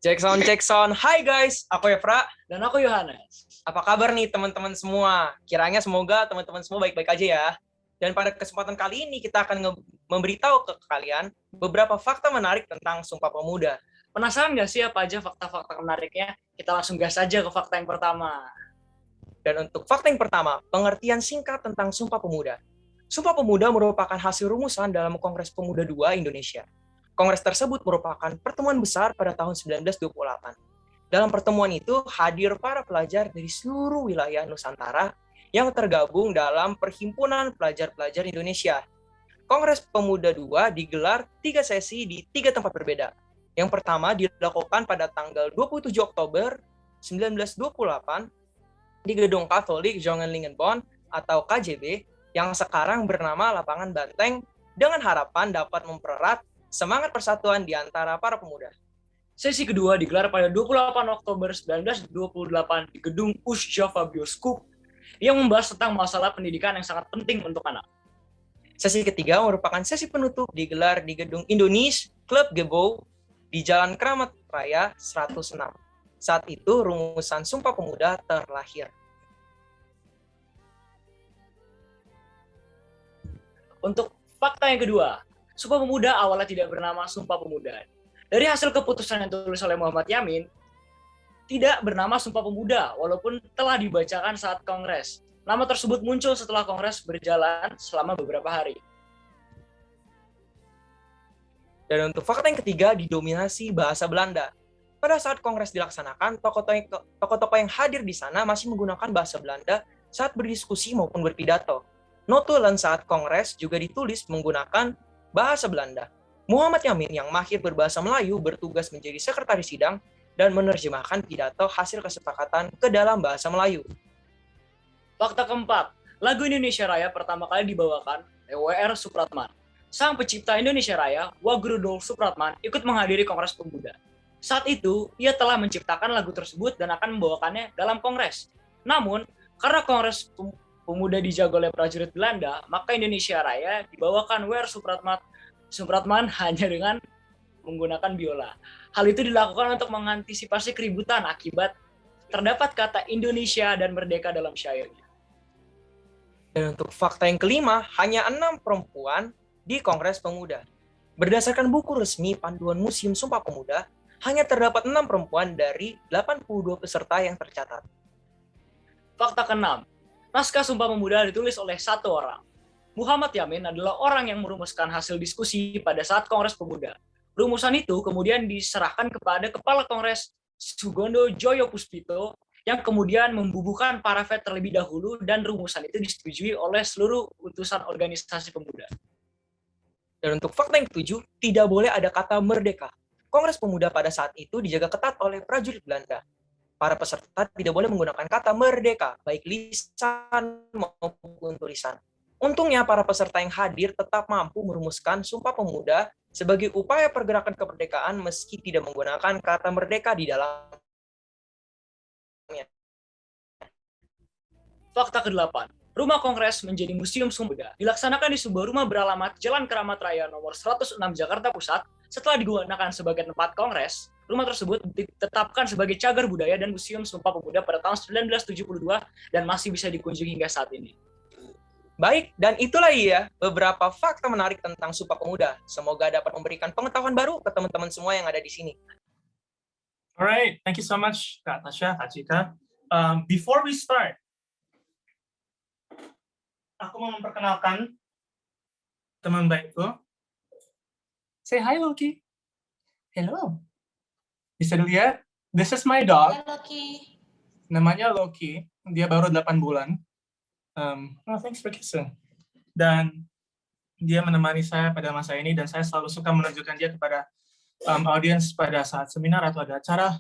Cek sound. Hai guys, aku Evra. Dan aku Yohanes. Apa kabar nih teman-teman semua? Kiranya semoga teman-teman semua baik-baik aja ya. Dan pada kesempatan kali ini kita akan memberitahu ke kalian beberapa fakta menarik tentang Sumpah Pemuda. Penasaran nggak sih apa aja fakta-fakta menariknya? Kita langsung gas aja ke fakta yang pertama. Dan untuk fakta yang pertama, pengertian singkat tentang Sumpah Pemuda. Sumpah Pemuda merupakan hasil rumusan dalam Kongres Pemuda II Indonesia. Kongres tersebut merupakan pertemuan besar pada tahun 1928. Dalam pertemuan itu hadir para pelajar dari seluruh wilayah Nusantara yang tergabung dalam Perhimpunan Pelajar-Pelajar Indonesia. Kongres Pemuda II digelar 3 sesi di 3 tempat berbeda. Yang pertama dilakukan pada tanggal 27 Oktober 1928 di Gedung Katolik Jongenlingenbond atau KJB yang sekarang bernama Lapangan Banteng dengan harapan dapat mempererat semangat persatuan di antara para pemuda. Sesi kedua digelar pada 28 Oktober 1928 di Gedung Java Bioskop yang membahas tentang masalah pendidikan yang sangat penting untuk anak. Sesi ketiga merupakan sesi penutup digelar di Gedung Indonesia Club Gebouw di Jalan Kramat Raya 106. Saat itu rumusan Sumpah Pemuda terlahir. Untuk fakta yang kedua, Sumpah Pemuda awalnya tidak bernama Sumpah Pemuda. Dari hasil keputusan yang ditulis oleh Muhammad Yamin, tidak bernama Sumpah Pemuda, walaupun telah dibacakan saat Kongres. Nama tersebut muncul setelah Kongres berjalan selama beberapa hari. Dan untuk fakta yang ketiga, didominasi bahasa Belanda. Pada saat Kongres dilaksanakan, tokoh-tokoh yang hadir di sana masih menggunakan bahasa Belanda saat berdiskusi maupun berpidato. Notulen saat Kongres juga ditulis menggunakan bahasa Belanda. Muhammad Yamin yang mahir berbahasa Melayu bertugas menjadi sekretaris sidang dan menerjemahkan pidato hasil kesepakatan ke dalam bahasa Melayu. Fakta keempat, lagu Indonesia Raya pertama kali dibawakan W.R. Supratman. Sang pencipta Indonesia Raya, Wage Rudolf Supratman, ikut menghadiri Kongres Pemuda. Saat itu, ia telah menciptakan lagu tersebut dan akan membawakannya dalam Kongres. Namun, karena Kongres Pemuda dijaga oleh prajurit Belanda, maka Indonesia Raya dibawakan W.R. Supratman hanya dengan menggunakan biola. Hal itu dilakukan untuk mengantisipasi keributan akibat terdapat kata Indonesia dan merdeka dalam syairnya. Dan untuk fakta yang kelima, hanya 6 perempuan di Kongres Pemuda. Berdasarkan buku resmi Panduan Museum Sumpah Pemuda, hanya terdapat 6 perempuan dari 82 peserta yang tercatat. Fakta keenam, naskah Sumpah Pemuda ditulis oleh satu orang. Muhammad Yamin adalah orang yang merumuskan hasil diskusi pada saat Kongres Pemuda. Rumusan itu kemudian diserahkan kepada Kepala Kongres Sugondo Joyo Puspito yang kemudian membubuhkan parafet terlebih dahulu dan rumusan itu disetujui oleh seluruh utusan organisasi pemuda. Dan untuk fakta yang ketujuh, tidak boleh ada kata merdeka. Kongres Pemuda pada saat itu dijaga ketat oleh prajurit Belanda. Para peserta tidak boleh menggunakan kata merdeka, baik lisan maupun tulisan. Untungnya para peserta yang hadir tetap mampu merumuskan Sumpah Pemuda sebagai upaya pergerakan kemerdekaan meski tidak menggunakan kata merdeka di dalamnya. Fakta ke-8, Rumah Kongres menjadi Museum Sumpah Pemuda. Dilaksanakan di sebuah rumah beralamat Jalan Keramat Raya nomor 106 Jakarta Pusat. Setelah digunakan sebagai tempat kongres, rumah tersebut ditetapkan sebagai cagar budaya dan Museum Sumpah Pemuda pada tahun 1972 dan masih bisa dikunjungi hingga saat ini. Baik, dan itulah ya beberapa fakta menarik tentang Sumpah Pemuda. Semoga dapat memberikan pengetahuan baru ke teman-teman semua yang ada di sini. Alright, thank you so much, Kak Tasha, Kak Cika. Before we start, aku mau memperkenalkan teman baikku. Say hi, Loki. Hello. Bisa dilihat? This is my dog. Halo, Loki. Namanya Loki. Dia baru 8 bulan. Thanks for kissing. Dan dia menemani saya pada masa ini, dan saya selalu suka menunjukkan dia kepada audience pada saat seminar atau ada acara.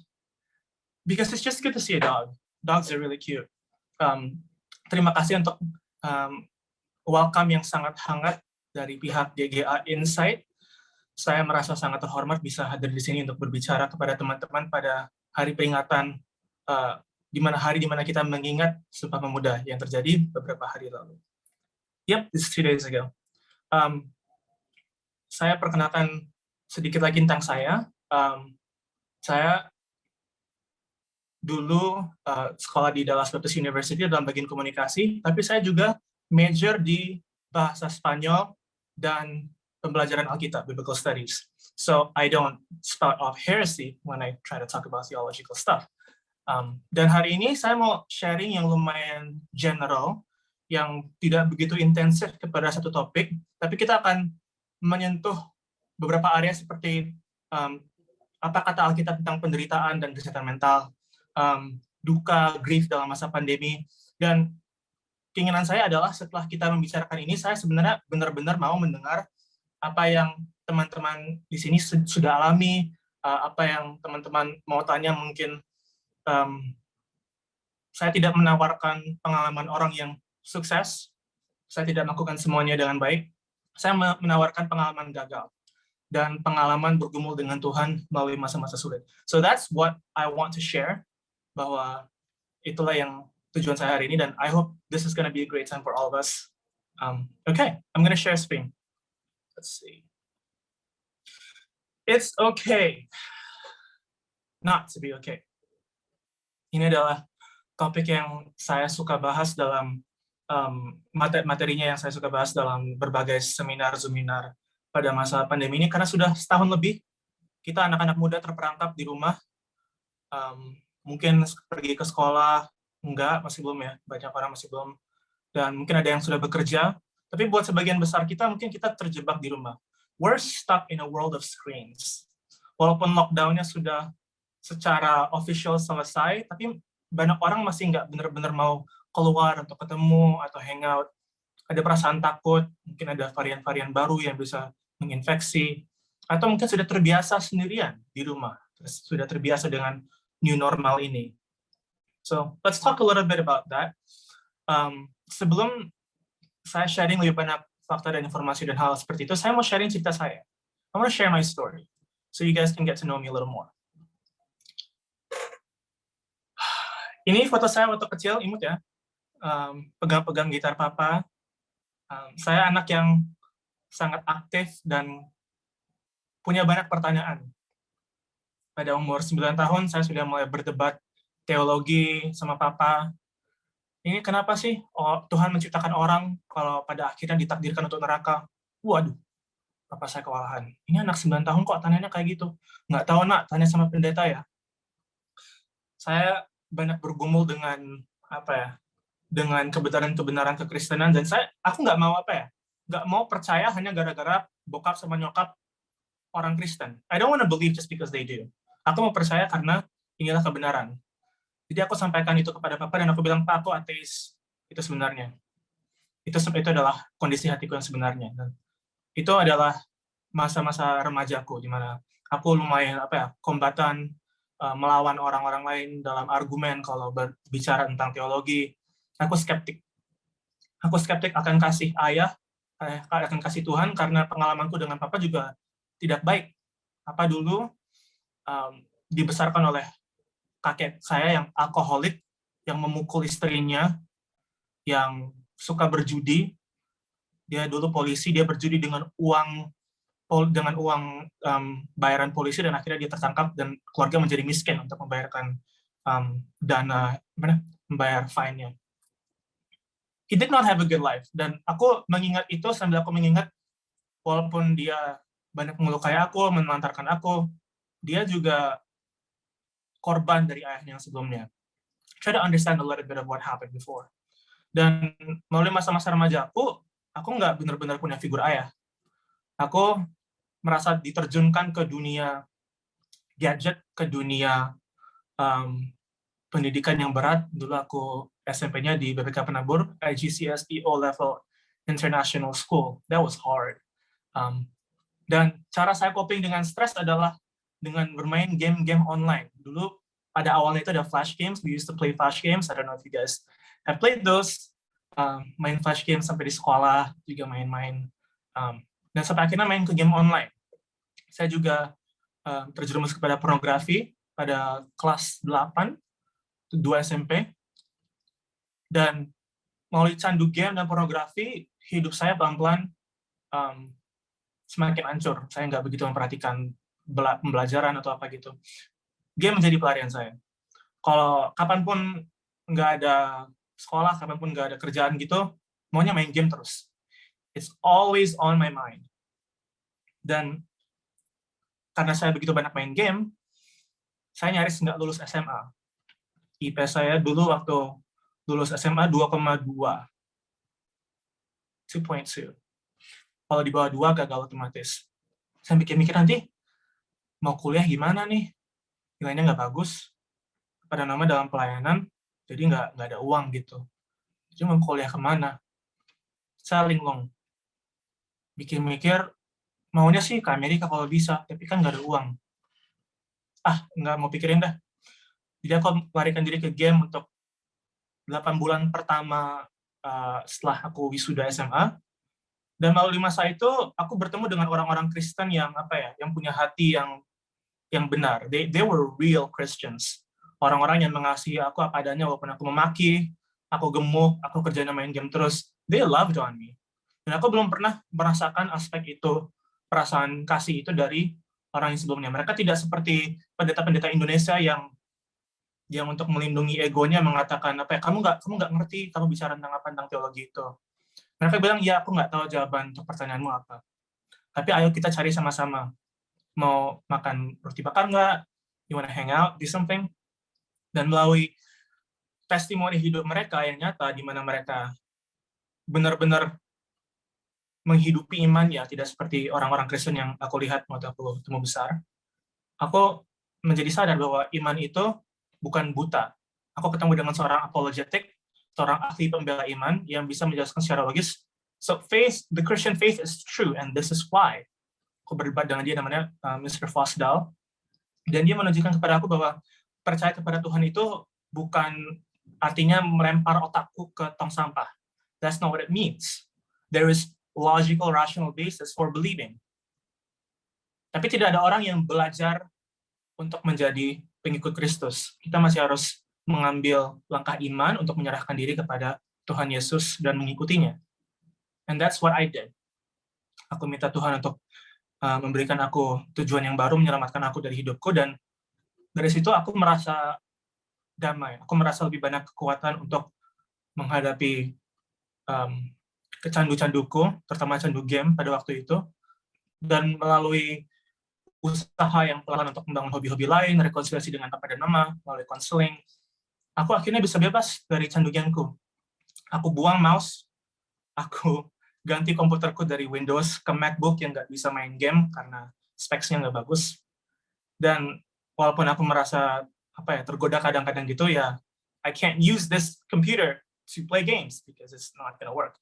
Because it's just good to see a dog. Dogs are really cute. Terima kasih untuk welcome yang sangat hangat dari pihak GGA Insight. Saya merasa sangat terhormat bisa hadir di sini untuk berbicara kepada teman-teman pada hari peringatan di mana kita mengingat Sumpah Pemuda yang terjadi beberapa hari lalu. Yep, this is 2 days ago. Saya perkenalkan sedikit lagi tentang saya. Saya dulu sekolah di Dallas Baptist University dalam bagian komunikasi, tapi saya juga major di bahasa Spanyol dan pembelajaran Alkitab, Biblical Studies. So I don't spout off heresy when I try to talk about theological stuff. Dan hari ini saya mau sharing yang lumayan general, yang tidak begitu intensif kepada satu topik, tapi kita akan menyentuh beberapa area seperti apa kata Alkitab tentang penderitaan dan kesehatan mental, duka, grief dalam masa pandemi, dan keinginan saya adalah setelah kita membicarakan ini, saya sebenarnya benar-benar mau mendengar apa yang teman-teman di sini sudah alami, apa yang teman-teman mau tanya. Mungkin saya tidak menawarkan pengalaman orang yang sukses, saya tidak melakukan semuanya dengan baik, saya menawarkan pengalaman gagal dan pengalaman bergumul dengan Tuhan melalui masa-masa sulit. So that's what I want to share, bahwa itulah yang tujuan saya hari ini, dan I hope this is going to be a great time for all of us. Okay, I'm going to share screen. Let's see. It's okay not to be okay. Ini adalah topik yang saya suka bahas dalam materinya yang saya suka bahas dalam berbagai seminar pada masa pandemi ini, karena sudah setahun lebih kita anak-anak muda terperangkap di rumah. Mungkin pergi ke sekolah, enggak, masih belum ya, banyak orang masih belum, dan mungkin ada yang sudah bekerja, tapi buat sebagian besar kita, mungkin kita terjebak di rumah. We're stuck in a world of screens. Walaupun lockdown-nya sudah secara official selesai, tapi banyak orang masih nggak benar-benar mau keluar untuk ketemu atau hangout. Ada perasaan takut, mungkin ada varian-varian baru yang bisa menginfeksi, atau mungkin sudah terbiasa sendirian di rumah, sudah terbiasa dengan new normal ini. So let's talk a little bit about that. Sebelum saya sharing lebih banyak fakta dan informasi dan hal seperti itu, saya mau sharing cerita saya. I want to share my story, so you guys can get to know me a little more. Ini foto saya waktu kecil, imut ya, pegang-pegang gitar papa. Saya anak yang sangat aktif dan punya banyak pertanyaan. Pada umur 9 tahun, saya sudah mulai berdebat teologi sama papa. Ini kenapa sih Tuhan menciptakan orang kalau pada akhirnya ditakdirkan untuk neraka? Waduh, papa saya kewalahan. Ini anak 9 tahun kok tanyanya kayak gitu? Nggak tahu nak, tanya sama pendeta ya. Saya banyak bergumul dengan dengan kebenaran-kebenaran kekristenan, dan aku nggak mau nggak mau percaya hanya gara-gara bokap sama nyokap orang Kristen. I don't want to believe just because they do. Aku mau percaya karena inilah kebenaran. Jadi aku sampaikan itu kepada papa, dan aku bilang, Pak, aku ateis. Itu sebenarnya. Itu adalah kondisi hatiku yang sebenarnya. Dan itu adalah masa-masa remajaku, di mana aku lumayan kombatan, melawan orang-orang lain dalam argumen kalau berbicara tentang teologi. Aku skeptik. Aku skeptik akan kasih ayah, akan kasih Tuhan, karena pengalamanku dengan papa juga tidak baik. Papa dulu dibesarkan oleh kakek saya yang alkoholik, yang memukul istrinya, yang suka berjudi. Dia dulu polisi, dia berjudi dengan uang bayaran polisi, dan akhirnya dia tertangkap dan keluarga menjadi miskin untuk membayarkan membayar fine-nya. He did not have a good life, dan aku mengingat itu sambil aku mengingat, walaupun dia banyak melukai aku, menelantarkan aku, dia juga korban dari ayahnya yang sebelumnya. Try to understand a little bit of what happened before. Dan melalui masa-masa remaja aku nggak benar-benar punya figur ayah. Aku merasa diterjunkan ke dunia gadget, ke dunia pendidikan yang berat. Dulu aku SMP-nya di BPK Penabur, IGCSE O-Level International School. That was hard. Dan cara saya coping dengan stres adalah dengan bermain game-game online. Dulu pada awalnya itu ada flash games. We used to play flash games. I don't know if you guys have played those. Main flash games sampai di sekolah juga main-main. Dan sampai akhirnya main ke game online. Saya juga terjerumus kepada pornografi pada kelas 8, 2 SMP. Dan melalui candu game dan pornografi, hidup saya pelan-pelan semakin hancur. Saya nggak begitu memperhatikan pembelajaran atau apa gitu. Game menjadi pelarian saya. Kalau kapanpun nggak ada sekolah, kapanpun nggak ada kerjaan gitu, maunya main game terus. It's always on my mind. Dan karena saya begitu banyak main game, saya nyaris nggak lulus SMA. IP saya dulu waktu lulus SMA 2,2. 2.2. Kalau di bawah 2 gagal otomatis. Saya mikir-mikir nanti mau kuliah gimana nih? Nilainya nggak bagus. Pada nama dalam pelayanan, jadi nggak ada uang gitu. Jadi mau kuliah kemana? Saya linglung. Mikir-mikir, maunya sih ke Amerika kalau bisa, tapi kan nggak ada uang. Nggak mau pikirin dah. Jadi aku larikan diri ke game untuk 8 bulan pertama setelah aku wisuda SMA. Dan melalui masa itu, aku bertemu dengan orang-orang Kristen yang yang punya hati yang benar. They were real Christians. Orang-orang yang mengasihi aku apa adanya, walaupun aku memaki, aku gemuk, aku kerjanya main game terus. They loved on me. Dan aku belum pernah merasakan aspek itu, perasaan kasih itu dari orang yang sebelumnya. Mereka tidak seperti pendeta-pendeta Indonesia yang untuk melindungi egonya mengatakan kamu nggak ngerti, kamu bicara tentang teologi itu. Mereka bilang, ya aku nggak tahu jawaban untuk pertanyaanmu apa. Tapi ayo kita cari sama-sama. Mau makan roti bakar nggak? You wanna hang out, do something? Dan melalui testimoni hidup mereka yang nyata, di mana mereka benar-benar menghidupi imannya, tidak seperti orang-orang Kristen yang aku lihat waktu aku tumbuh besar, aku menjadi sadar bahwa iman itu bukan buta. Aku ketemu dengan seorang apologetic, seorang ahli pembela iman yang bisa menjelaskan secara logis. So the Christian faith is true, and this is why. Aku berdebat dengan dia, namanya Mr. Fosdal, dan dia menunjukkan kepada aku bahwa percaya kepada Tuhan itu bukan artinya melempar otakku ke tong sampah. That's not what it means. There is logical, rational basis for believing. Tapi tidak ada orang yang belajar untuk menjadi pengikut Kristus. Kita masih harus mengambil langkah iman untuk menyerahkan diri kepada Tuhan Yesus dan mengikutinya. And that's what I did. Aku minta Tuhan untuk memberikan aku tujuan yang baru, menyelamatkan aku dari hidupku, dan dari situ aku merasa damai. Aku merasa lebih banyak kekuatan untuk menghadapi kecandu-canduku, terutama candu game pada waktu itu. Dan melalui usaha yang pelan untuk membangun hobi-hobi lain, rekonsiliasi dengan Papa dan Mama, melalui konseling, aku akhirnya bisa bebas dari candu gamku. Aku buang mouse, aku ganti komputerku dari Windows ke MacBook yang nggak bisa main game karena specs-nya nggak bagus. Dan walaupun aku merasa tergoda kadang-kadang gitu, ya I can't use this computer to play games because it's not gonna work.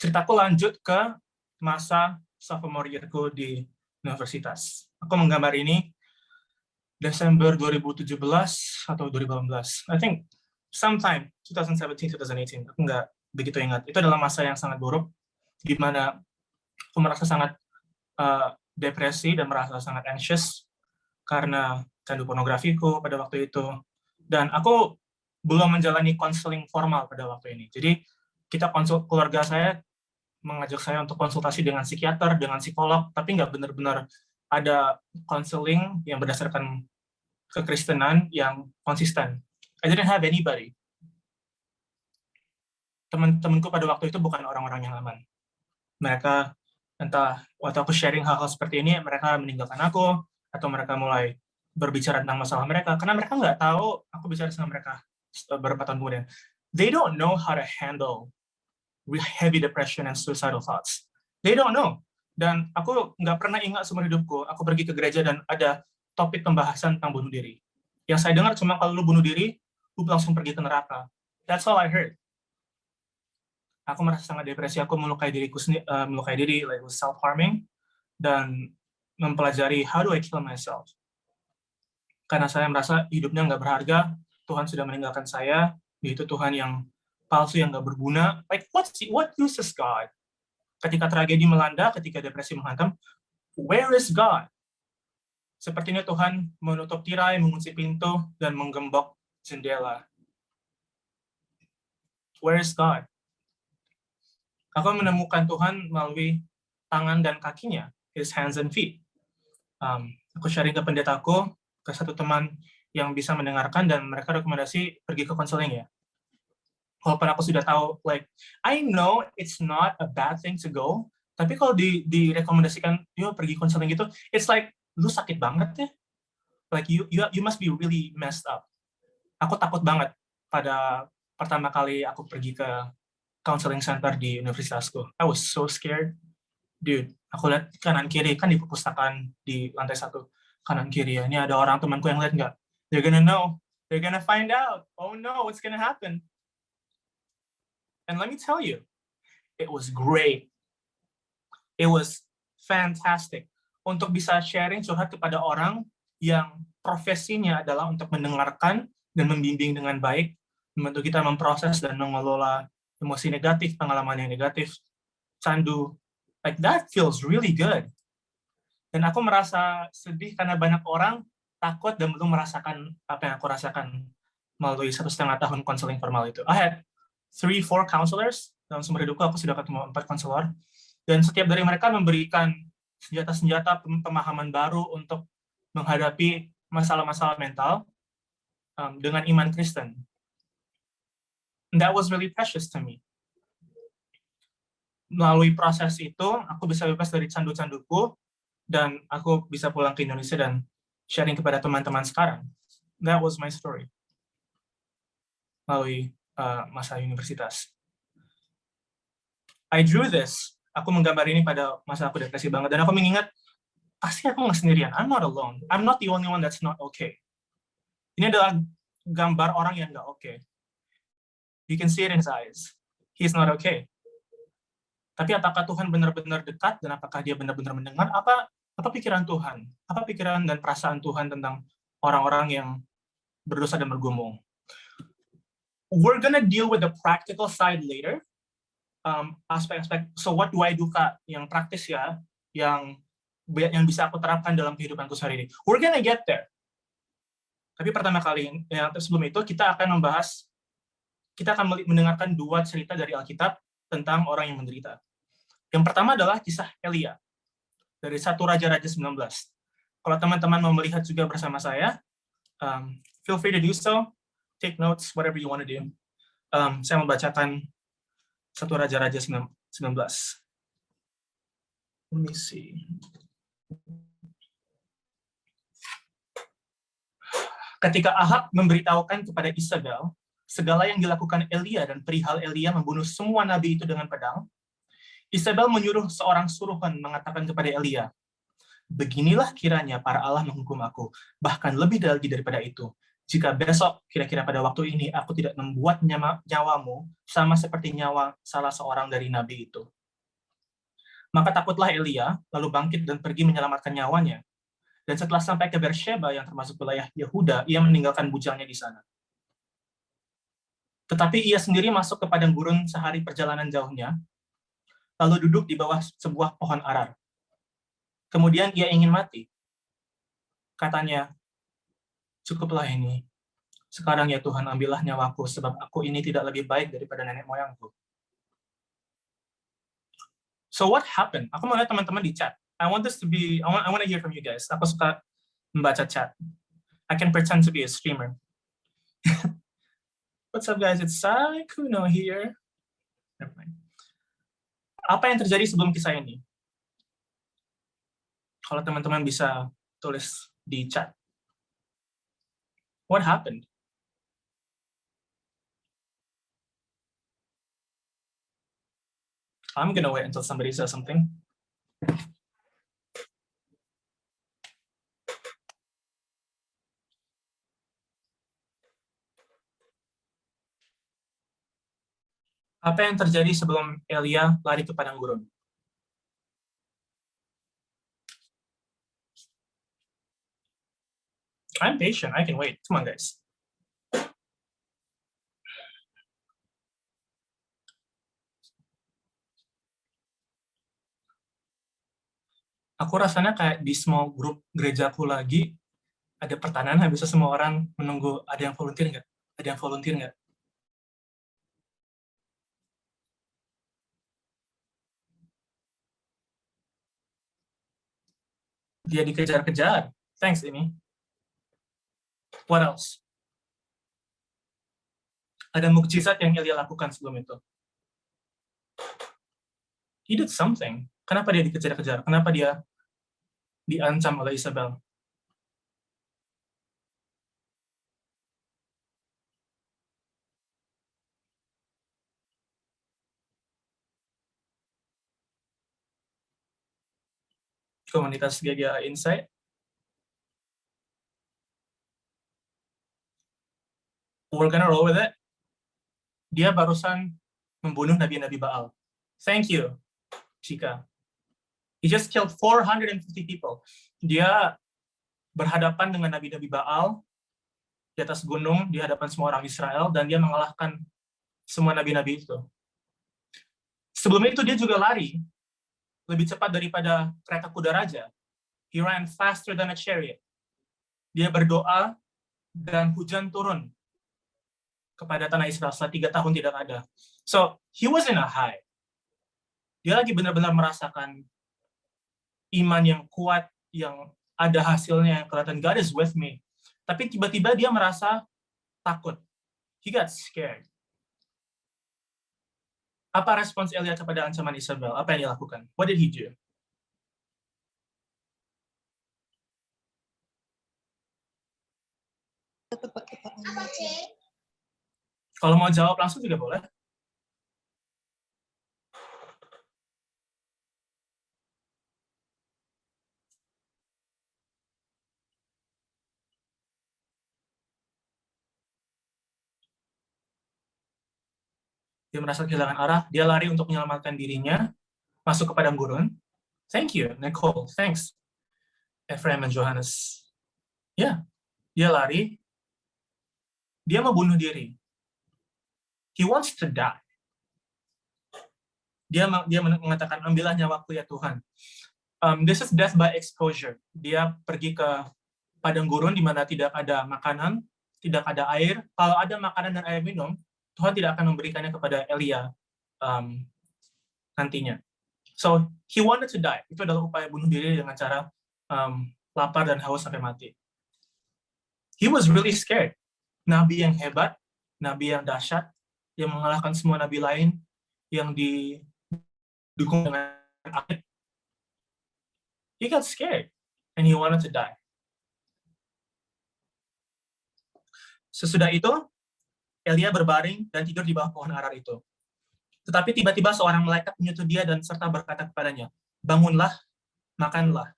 Ceritaku lanjut ke masa sophomore year-ku di universitas. Aku menggambar ini Desember 2017 atau 2018. I think sometime 2017-2018. Aku nggak begitu ingat. Itu adalah masa yang sangat buruk, di mana aku merasa sangat depresi dan merasa sangat anxious karena candu pornografiku pada waktu itu. Dan aku belum menjalani konseling formal pada waktu ini. Jadi keluarga saya mengajak saya untuk konsultasi dengan psikiater, dengan psikolog, tapi nggak benar-benar ada konseling yang berdasarkan kekristenan yang konsisten. I didn't have anybody. Teman-temanku pada waktu itu bukan orang-orang yang aman. Mereka, entah waktu aku sharing hal-hal seperti ini, mereka meninggalkan aku, atau mereka mulai berbicara tentang masalah mereka, karena mereka nggak tahu aku bicara sama mereka beberapa tahun kemudian. They don't know how to handle heavy depression and suicidal thoughts. They don't know. Dan aku nggak pernah ingat seumur hidupku, aku pergi ke gereja dan ada topik pembahasan tentang bunuh diri. Yang saya dengar cuma kalau lu bunuh diri, lu langsung pergi ke neraka. That's all I heard. Aku merasa sangat depresi, aku melukai diri, like self-harming, dan mempelajari how do I kill myself. Karena saya merasa hidupnya nggak berharga, Tuhan sudah meninggalkan saya, yaitu Tuhan yang palsu, yang nggak berguna. Like, what use is God? Ketika tragedi melanda, ketika depresi menghantam, where is God? Sepertinya Tuhan menutup tirai, mengunci pintu, dan menggembok jendela. Where is God? Aku menemukan Tuhan melalui tangan dan kakinya, His hands and feet. Aku sharing ke pendetaku, ke satu teman yang bisa mendengarkan, dan mereka rekomendasi pergi ke konseling ya. Walaupun aku sudah tahu, like, I know it's not a bad thing to go, tapi kalau direkomendasikan, yuk pergi konseling gitu, it's like, lu sakit banget ya. Like, you must be really messed up. Aku takut banget pada pertama kali aku pergi ke counseling center di universitasku. I was so scared. Dude, aku lihat kanan kiri, kan di perpustakaan di lantai 1, kanan kiri ya, ini ada orang temanku yang lihat nggak? They're gonna know. They're gonna find out. Oh no, what's gonna happen? And let me tell you, it was great. It was fantastic untuk bisa sharing curhat kepada orang yang profesinya adalah untuk mendengarkan dan membimbing dengan baik, membantu kita memproses dan mengelola emosi negatif, pengalaman yang negatif, candu. Like, that feels really good. Dan aku merasa sedih karena banyak orang takut dan belum merasakan apa yang aku rasakan melalui 1,5 tahun konseling formal itu. I had 3-4 counselors dalam seumur hidupku. Aku sudah ketemu 4 konselor, dan setiap dari mereka memberikan senjata-senjata pemahaman baru untuk menghadapi masalah-masalah mental dengan iman Kristen. And that was really precious to me. Melalui proses itu, aku bisa bebas dari candu-canduku, dan aku bisa pulang ke Indonesia dan sharing kepada teman-teman sekarang. That was my story. Melalui masa universitas. I drew this. Aku menggambar ini pada masa aku depresi banget, dan aku mengingat, pasti aku nggak sendirian. I'm not alone. I'm not the only one that's not okay. Ini adalah gambar orang yang nggak okay. You can see it in his eyes. He's not okay. Tapi apakah Tuhan benar-benar dekat, dan apakah dia benar-benar mendengar? Apa pikiran Tuhan? Apa pikiran dan perasaan Tuhan tentang orang-orang yang berdosa dan bergumul? We're gonna deal with the practical side later. Aspek-aspek, so what do I do, Kak? Yang praktis ya, yang bisa aku terapkan dalam kehidupanku sehari-hari. We're gonna get there. Tapi pertama kali, sebelum itu, kita akan mendengarkan 2 cerita dari Alkitab tentang orang yang menderita. Yang pertama adalah kisah Elia, dari 1 Raja-Raja 19. Kalau teman-teman mau melihat juga bersama saya, feel free to do so, take notes, whatever you want to do. Saya membacakan 1 Raja-Raja 19. Let me see. Ketika Ahab memberitahukan kepada Isabel segala yang dilakukan Elia dan perihal Elia membunuh semua nabi itu dengan pedang, Isabel menyuruh seorang suruhan mengatakan kepada Elia, "Beginilah kiranya para Allah menghukum aku, bahkan lebih lagi daripada itu. Jika besok, kira-kira pada waktu ini, aku tidak membuat nyawamu sama seperti nyawa salah seorang dari nabi itu." Maka takutlah Elia, lalu bangkit dan pergi menyelamatkan nyawanya. Dan setelah sampai ke Beersheba yang termasuk wilayah Yehuda, ia meninggalkan bujalnya di sana. Tetapi ia sendiri masuk ke padang gurun sehari perjalanan jauhnya, lalu duduk di bawah sebuah pohon arar. Kemudian ia ingin mati. Katanya, "Cukuplah ini. Sekarang ya Tuhan, ambillah nyawaku, sebab aku ini tidak lebih baik daripada nenek moyangku." So what happened? Aku mau lihat teman-teman di chat. I want to hear from you guys. Aku suka membaca chat. I can pretend to be a streamer. What's up guys? It's Sai Kuno here. Never mind. Apa yang terjadi sebelum kisah ini? Kalau teman-teman bisa tulis di chat. What happened? I'm gonna wait until somebody says something. Apa yang terjadi sebelum Elia lari ke padang gurun? I'm patient, I can wait. Come on, guys. Aku rasanya kayak di small group gerejaku lagi, ada pertanyaan, habis itu semua orang menunggu, ada yang volunteer nggak? Ada yang volunteer nggak? Dia dikejar-kejar. Thanks, ini. What else? Ada mukjizat yang Elia lakukan sebelum itu. He did something. Kenapa dia dikejar-kejar? Kenapa dia diancam oleh Isabel? Komunitas GGA Insight. We're gonna roll with it. Dia barusan membunuh nabi-nabi Baal. Thank you, Chika. He just killed 450 people. Dia berhadapan dengan nabi-nabi Baal di atas gunung, di hadapan semua orang Israel, dan dia mengalahkan semua nabi-nabi itu. Sebelum itu dia juga lari, lebih cepat daripada kereta kuda raja. He ran faster than a chariot. Dia berdoa, dan hujan turun kepada tanah Israel setelah 3 tahun tidak ada. So, he was in a high. Dia lagi benar-benar merasakan iman yang kuat, yang ada hasilnya, yang kelihatan God is with me. Tapi tiba-tiba dia merasa takut. He got scared. Apa respons Elia kepada ancaman Isabel? Apa yang dia lakukan? What did he do? Kalau mau jawab langsung juga boleh. Dia merasa kehilangan arah, dia lari untuk menyelamatkan dirinya, masuk ke padang gurun. Thank you, Nicole. Thanks, Ephraim and Johannes. Ya, dia lari. Dia mau bunuh diri. He wants to die. Dia mengatakan, ambillah nyawaku ya Tuhan. This is death by exposure. Dia pergi ke padang gurun di mana tidak ada makanan, tidak ada air. Kalau ada makanan dan air minum, Tuhan tidak akan memberikannya kepada Elia nantinya. So, he wanted to die. Itu adalah upaya bunuh diri dengan cara lapar dan haus sampai mati. He was really scared. Nabi yang hebat, nabi yang dahsyat, yang mengalahkan semua nabi lain, yang didukung dengan air. He got scared, and he wanted to die. Sesudah itu, Elia berbaring dan tidur di bawah pohon arar itu. Tetapi tiba-tiba seorang malaikat menyentuh dia dan serta berkata kepadanya, bangunlah, makanlah.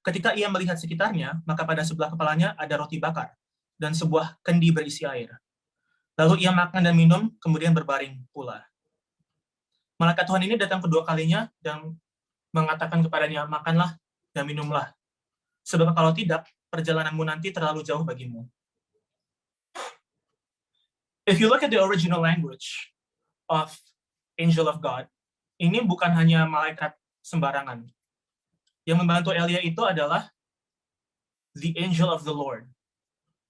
Ketika ia melihat sekitarnya, maka pada sebelah kepalanya ada roti bakar dan sebuah kendi berisi air. Lalu ia makan dan minum, kemudian berbaring pula. Malaikat Tuhan ini datang kedua kalinya dan mengatakan kepadanya, makanlah dan minumlah. Sebab kalau tidak, perjalananmu nanti terlalu jauh bagimu. If you look at the original language of angel of God, ini bukan hanya malaikat sembarangan. Yang membantu Elia itu adalah the angel of the Lord.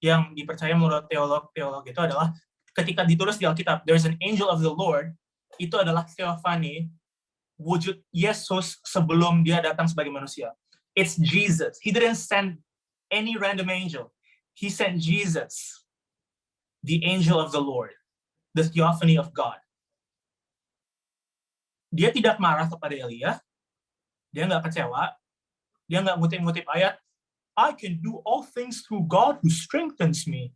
Yang dipercaya menurut teolog itu adalah ketika ditulis di Alkitab, there's an angel of the Lord, itu adalah theophany, wujud Yesus sebelum dia datang sebagai manusia. It's Jesus. He didn't send any random angel. He sent Jesus, the angel of the Lord, the theophany of God. Dia tidak marah kepada Elia, dia nggak kecewa, dia nggak ngutip-ngutip ayat, I can do all things through God who strengthens me.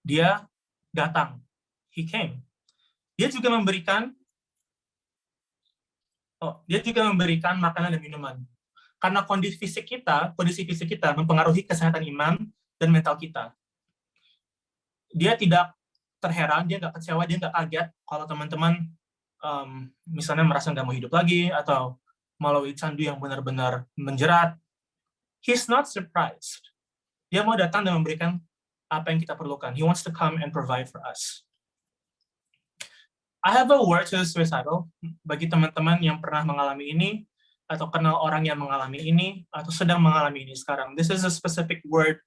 Dia datang, he came. Dia juga memberikan makanan dan minuman. Karena kondisi fisik kita mempengaruhi kesehatan iman dan mental kita. Dia tidak terheran, dia nggak kecewa, dia nggak kaget kalau teman-teman misalnya merasa nggak mau hidup lagi atau melalui candu yang benar-benar menjerat. He's not surprised. Dia mau datang dan memberikan apa yang kita perlukan. He wants to come and provide for us. I have a word to the suicidal bagi teman-teman yang pernah mengalami ini atau kenal orang yang mengalami ini atau sedang mengalami ini sekarang. This is a specific word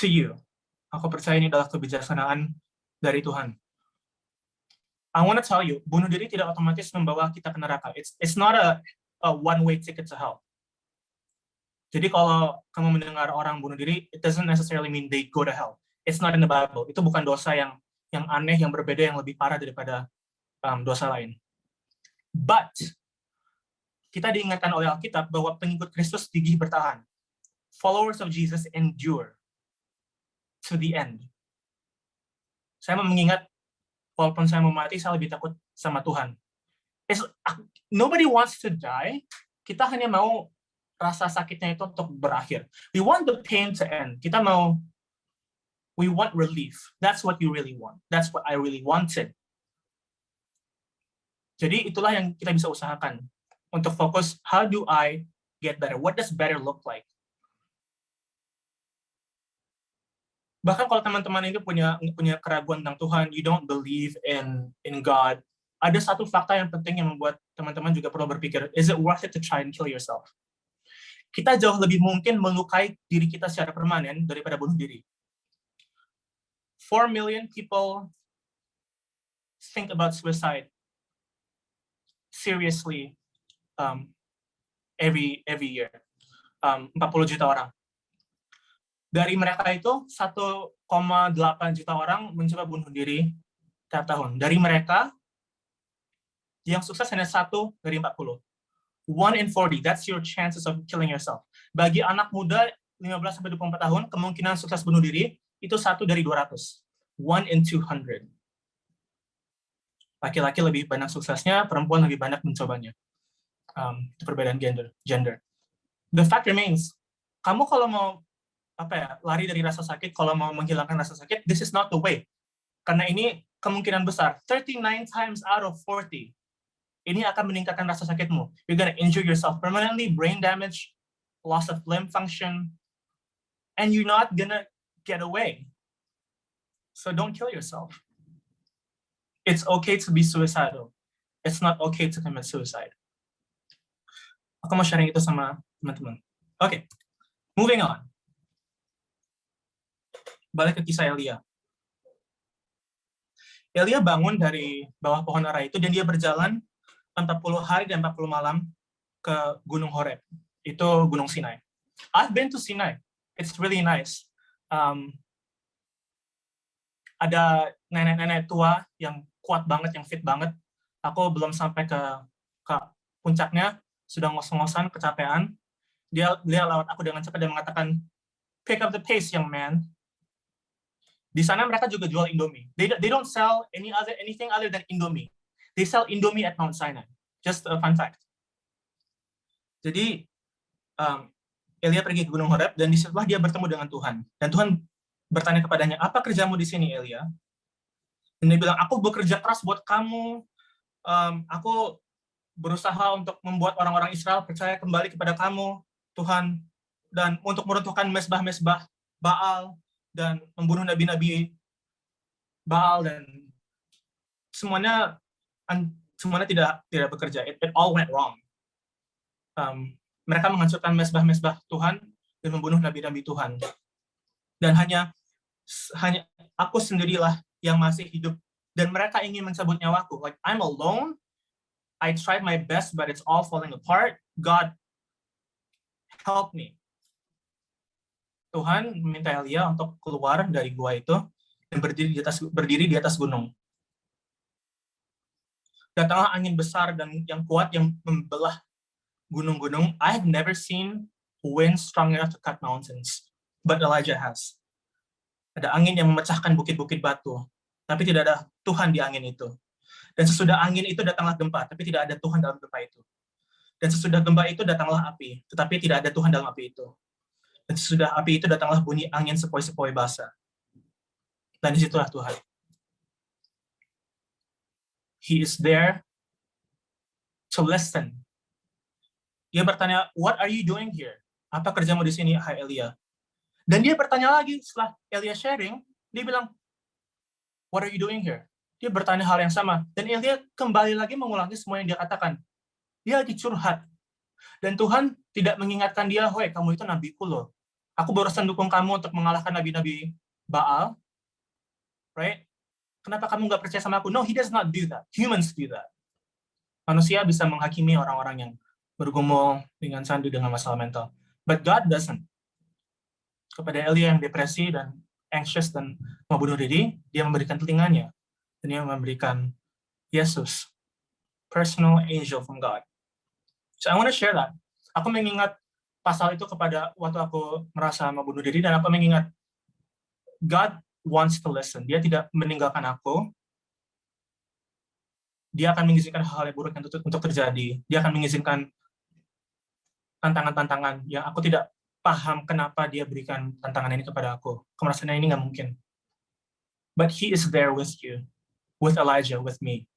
to you. Aku percaya ini adalah kebijaksanaan dari Tuhan. I want to tell you, bunuh diri tidak otomatis membawa kita ke neraka. It's not a one-way ticket to hell. Jadi kalau kamu mendengar orang bunuh diri, it doesn't necessarily mean they go to hell. It's not in the Bible. Itu bukan dosa yang aneh, yang berbeda, yang lebih parah daripada dosa lain. But kita diingatkan oleh Alkitab bahwa pengikut Kristus gigih bertahan. Followers of Jesus endure to the end. Saya mengingat, walaupun saya mau mati, saya lebih takut sama Tuhan. Nobody wants to die. Kita hanya mau rasa sakitnya itu untuk berakhir. We want the pain to end. We want relief. That's what you really want. That's what I really wanted. Jadi itulah yang kita bisa usahakan. Untuk fokus, how do I get better? What does better look like? Bahkan kalau teman-teman itu punya keraguan tentang Tuhan, you don't believe in God, ada satu fakta yang penting yang membuat teman-teman juga perlu berpikir, is it worth it to try and kill yourself? Kita jauh lebih mungkin melukai diri kita secara permanen daripada bunuh diri. 4 million people think about suicide seriously every year. 40 juta orang. Dari mereka itu 1,8 juta orang mencoba bunuh diri tiap tahun. Dari mereka yang sukses hanya 1 dari 40. 1 in 40, that's your chances of killing yourself. Bagi anak muda 15-24 tahun, kemungkinan sukses bunuh diri itu 1 dari 200. 1 in 200. Laki-laki lebih banyak suksesnya, perempuan lebih banyak mencobanya. Itu perbedaan gender. The fact remains, kamu kalau mau lari dari rasa sakit, kalau mau menghilangkan rasa sakit, this is not the way. Karena ini kemungkinan besar, 39 times out of 40, ini akan meningkatkan rasa sakitmu. You're gonna injure yourself permanently, brain damage, loss of limb function, and you're not gonna get away. So don't kill yourself. It's okay to be suicidal. It's not okay to commit suicide. Aku mau sharing itu sama teman-teman. Okay, moving on. Balik ke kisah Elia. Elia bangun dari bawah pohon ara itu dan dia berjalan 40 hari dan 40 malam ke Gunung Horeb. Itu Gunung Sinai. I've been to Sinai. It's really nice. Ada nenek-nenek tua yang kuat banget, yang fit banget. Aku belum sampai ke puncaknya, sudah ngos-ngosan, kecapean. Dia lewat aku dengan cepat dan mengatakan, pick up the pace, young man. Di sana mereka juga jual Indomie. They don't sell anything other than Indomie. They sell Indomie at Mount Sinai. Just a fun fact. Jadi, Elia pergi ke Gunung Horeb, dan di situlah dia bertemu dengan Tuhan. Dan Tuhan bertanya kepadanya, apa kerjamu di sini, Elia? Dan dia bilang, aku bekerja keras buat kamu. Aku berusaha untuk membuat orang-orang Israel percaya kembali kepada kamu, Tuhan. Dan untuk meruntuhkan mesbah-mesbah Baal, dan membunuh nabi-nabi Baal, dan semuanya tidak bekerja. It all went wrong. Mereka menghancurkan mesbah-mesbah Tuhan dan membunuh nabi-nabi Tuhan. Dan hanya aku sendirilah yang masih hidup. Dan mereka ingin mencabut nyawaku. Like, I'm alone. I tried my best, but it's all falling apart. God, help me. Tuhan meminta Elia untuk keluar dari gua itu dan berdiri di atas gunung. Datanglah angin besar dan yang kuat yang membelah gunung-gunung. I have never seen wind strong enough to cut mountains, but Elijah has. Ada angin yang memecahkan bukit-bukit batu, tapi tidak ada Tuhan di angin itu. Dan sesudah angin itu datanglah gempa, tapi tidak ada Tuhan dalam gempa itu. Dan sesudah gempa itu datanglah api, tetapi tidak ada Tuhan dalam api itu. Dan sesudah api itu datanglah bunyi angin sepoi-sepoi basah. Dan disitulah Tuhan. He is there to listen. Dia bertanya, what are you doing here? Apa kerjamu di sini, hai Elia? Dan dia bertanya lagi setelah Elia sharing, dia bilang, what are you doing here? Dia bertanya hal yang sama. Dan Elia kembali lagi mengulangi semua yang dia katakan. Dia lagi curhat. Dan Tuhan tidak mengingatkan dia, hoi, kamu itu nabiku loh. Aku berusaha dukung kamu untuk mengalahkan nabi-nabi Baal. Right? Kenapa kamu nggak percaya sama aku? No, he does not do that. Humans do that. Manusia bisa menghakimi orang-orang yang bergumul dengan sandu dengan masalah mental. But God doesn't. Kepada Elia yang depresi dan anxious dan mau bunuh diri, dia memberikan telinganya. Dan dia memberikan Yesus, personal angel from God. So I want to share that. Aku mengingat pasal itu kepada waktu aku merasa mau bunuh diri, dan aku mengingat God wants to listen. Dia tidak meninggalkan aku. Dia akan mengizinkan hal-hal yang buruk untuk terjadi. Dia akan mengizinkan tantangan-tantangan yang aku tidak paham kenapa dia berikan tantangan ini kepada aku. Aku merasa ini nggak mungkin. But he is there with you, with Elijah, with me.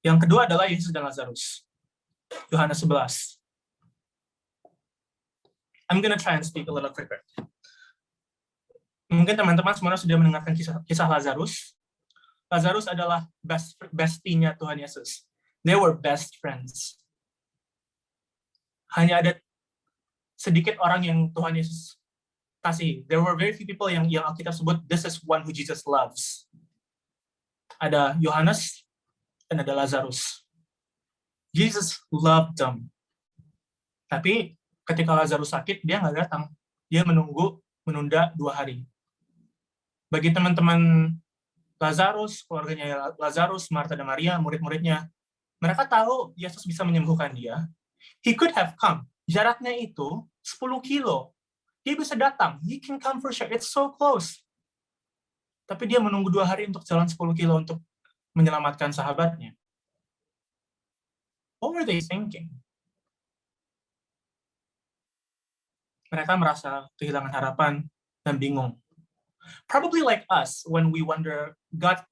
Yang kedua adalah Yesus dan Lazarus. Yohanes 11. I'm gonna try and speak a little quicker. Mungkin teman-teman semuanya sudah mendengarkan kisah Lazarus. Lazarus adalah bestinya Tuhan Yesus. They were best friends. Hanya ada sedikit orang yang Tuhan Yesus kasih. There were very few people yang Alkitab sebut, this is one who Jesus loves. Ada Yohanes dan ada Lazarus. Jesus loved them. Tapi ketika Lazarus sakit, dia nggak datang. Dia menunda 2 hari. Bagi teman-teman Lazarus, keluarganya Lazarus, Martha dan Maria, murid-muridnya, mereka tahu Yesus bisa menyembuhkan dia. He could have come. Jaraknya itu 10 kilo. Dia bisa datang. He can come for sure. It's so close. Tapi dia menunggu 2 hari untuk jalan 10 kilo untuk menyelamatkan sahabatnya. What were they thinking? Mereka merasa kehilangan harapan dan bingung. Probably like us when we wonder, God,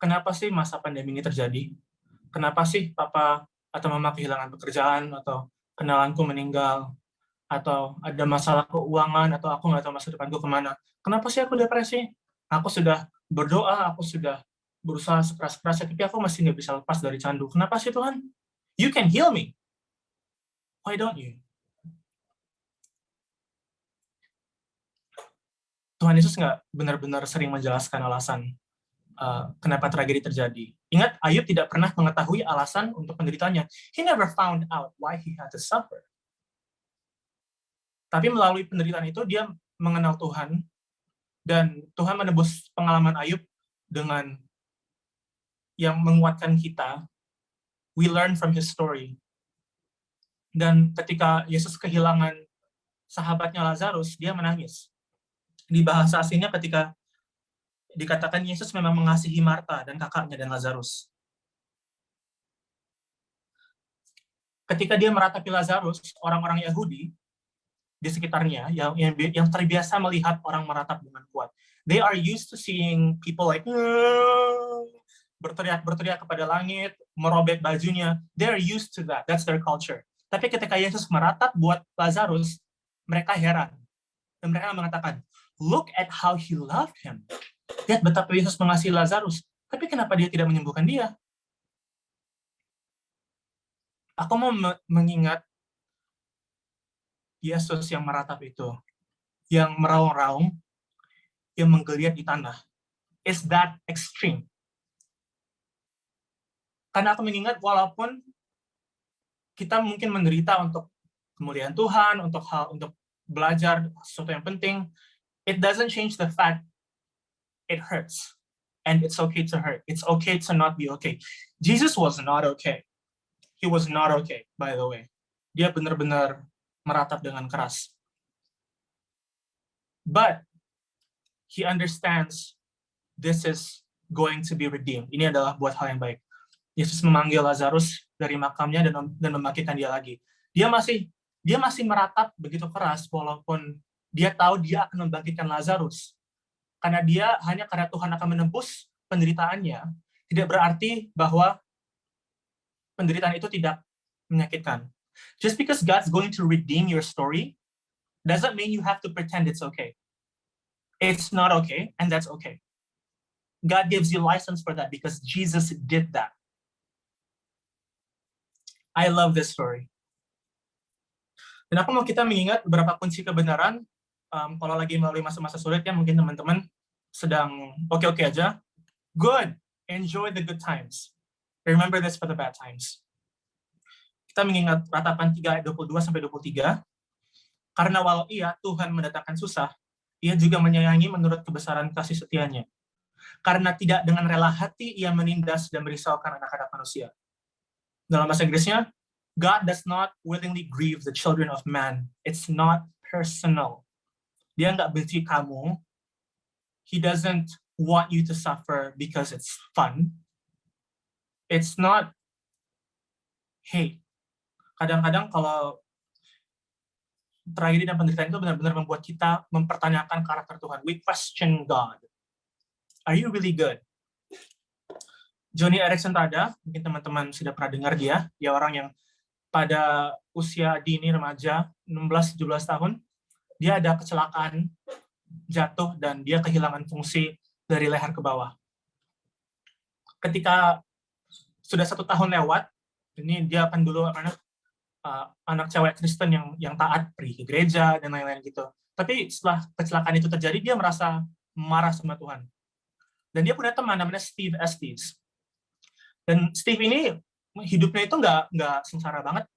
kenapa sih masa pandemi ini terjadi? Kenapa sih papa atau mama kehilangan pekerjaan, atau kenalanku meninggal, atau ada masalah keuangan, atau aku nggak tahu masa depanku kemana? Kenapa sih aku depresi? Aku sudah berdoa, aku sudah berusaha sekeras-kerasnya, tapi aku masih nggak bisa lepas dari candu. Kenapa sih Tuhan? You can heal me. Why don't you? Tuhan Yesus nggak benar-benar sering menjelaskan alasan kenapa tragedi terjadi. Ingat, Ayub tidak pernah mengetahui alasan untuk penderitaannya. He never found out why he had to suffer. Tapi melalui penderitaan itu, dia mengenal Tuhan, dan Tuhan menebus pengalaman Ayub dengan yang menguatkan kita. We learn from his story. Dan ketika Yesus kehilangan sahabatnya Lazarus, dia menangis. Di bahasa aslinya ketika dikatakan Yesus memang mengasihi Marta dan kakaknya dan Lazarus. Ketika dia meratapi Lazarus, orang-orang Yahudi di sekitarnya yang terbiasa melihat orang meratap dengan kuat. They are used to seeing people like berteriak kepada langit, merobek bajunya. They're used to that. That's their culture. Tapi ketika Yesus meratap buat Lazarus, mereka heran. Dan mereka mengatakan, look at how he loved him. Lihat betapa Yesus mengasihi Lazarus. Tapi kenapa dia tidak menyembuhkan dia? Aku mau mengingat Yesus yang meratap itu, yang meraung-raung, yang menggeliat di tanah. Is that extreme? Karena aku mengingat walaupun kita mungkin menderita untuk kemuliaan Tuhan, untuk belajar sesuatu yang penting, it doesn't change the fact it hurts. And it's okay to hurt. It's okay to not be okay. Jesus was not okay. He was not okay, by the way. Dia benar-benar meratap dengan keras. But he understands this is going to be redeemed. Ini adalah buat hal yang baik. Yesus memanggil Lazarus dari makamnya dan membangkitkan dia lagi. Dia masih meratap begitu keras walaupun dia tahu dia akan membangkitkan Lazarus. Karena Tuhan akan menebus penderitaannya, tidak berarti bahwa penderitaan itu tidak menyakitkan. Just because God's going to redeem your story doesn't mean you have to pretend it's okay. It's not okay, and that's okay. God gives you license for that because Jesus did that. I love this story. Dan aku mau kita mengingat beberapa kunci kebenaran. Kalau lagi melalui masa-masa sulit ya, mungkin teman-teman sedang oke-oke aja. Good. Enjoy the good times. Remember this for the bad times. Kita mengingat Ratapan 3 ayat 22-23, karena walau Tuhan mendatangkan susah, ia juga menyayangi menurut kebesaran kasih setianya. Karena tidak dengan rela hati ia menindas dan merisaukan anak-anak manusia. Dalam bahasa Inggrisnya, God does not willingly grieve the children of man. It's not personal. Dia nggak benci kamu. He doesn't want you to suffer because it's fun. It's not hate. Kadang-kadang kalau tragedi dan penderitaan itu benar-benar membuat kita mempertanyakan karakter Tuhan. We question God. Are you really good? Joni Eareckson Tada, mungkin teman-teman sudah pernah dengar dia. Dia orang yang pada usia dini remaja, 16-17 tahun, dia ada kecelakaan, jatuh, dan dia kehilangan fungsi dari leher ke bawah. Ketika sudah 1 tahun lewat, ini dia kan dulu anak cewek Kristen yang taat, pergi ke gereja, dan lain-lain gitu. Tapi setelah kecelakaan itu terjadi, dia merasa marah sama Tuhan. Dan dia punya teman namanya Steve Estes. Dan Steve ini hidupnya itu nggak sengsara banget.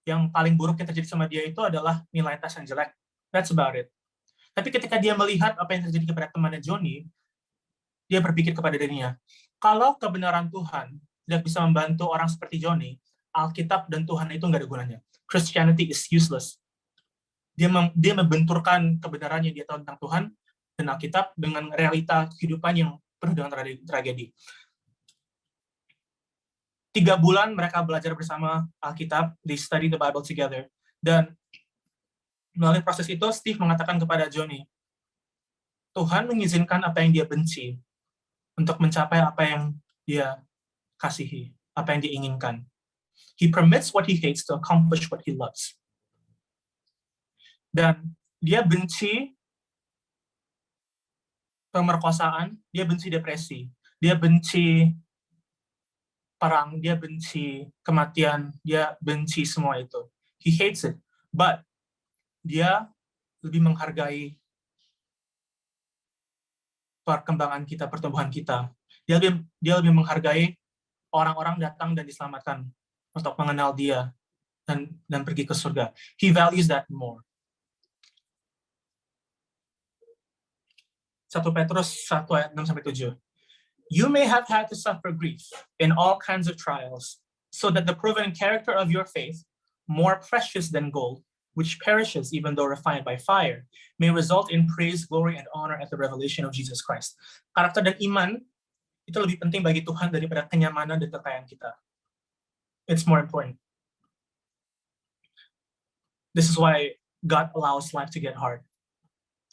Yang paling buruk yang terjadi sama dia itu adalah nilai tes yang jelek. That's about it. Tapi ketika dia melihat apa yang terjadi kepada temannya Johnny, dia berpikir kepada dirinya, kalau kebenaran Tuhan tidak bisa membantu orang seperti Johnny, Alkitab dan Tuhan itu nggak ada gunanya. Christianity is useless. Dia membenturkan kebenaran yang dia tahu tentang Tuhan dan Alkitab dengan realita kehidupan yang penuh dengan tragedi. 3 bulan mereka belajar bersama Alkitab, they study the Bible together. Dan melalui proses itu, Steve mengatakan kepada Johnny, Tuhan mengizinkan apa yang dia benci untuk mencapai apa yang dia kasihi, apa yang dia inginkan. He permits what he hates to accomplish what he loves. Dan dia benci pemerkosaan, dia benci depresi, dia benci perang, dia benci kematian, dia benci semua itu. He hates it. But dia lebih menghargai perkembangan kita, pertumbuhan kita. Dia lebih menghargai orang-orang datang dan diselamatkan untuk mengenal dia dan pergi ke surga. He values that more. 1 Petrus 1 ayat 6-7. You may have had to suffer grief in all kinds of trials, so that the proven character of your faith, more precious than gold, which perishes even though refined by fire, may result in praise, glory, and honor at the revelation of Jesus Christ. Karakter dan iman itu lebih penting bagi Tuhan daripada kenyamanan dan kekayaan kita. It's more important. This is why God allows life to get hard.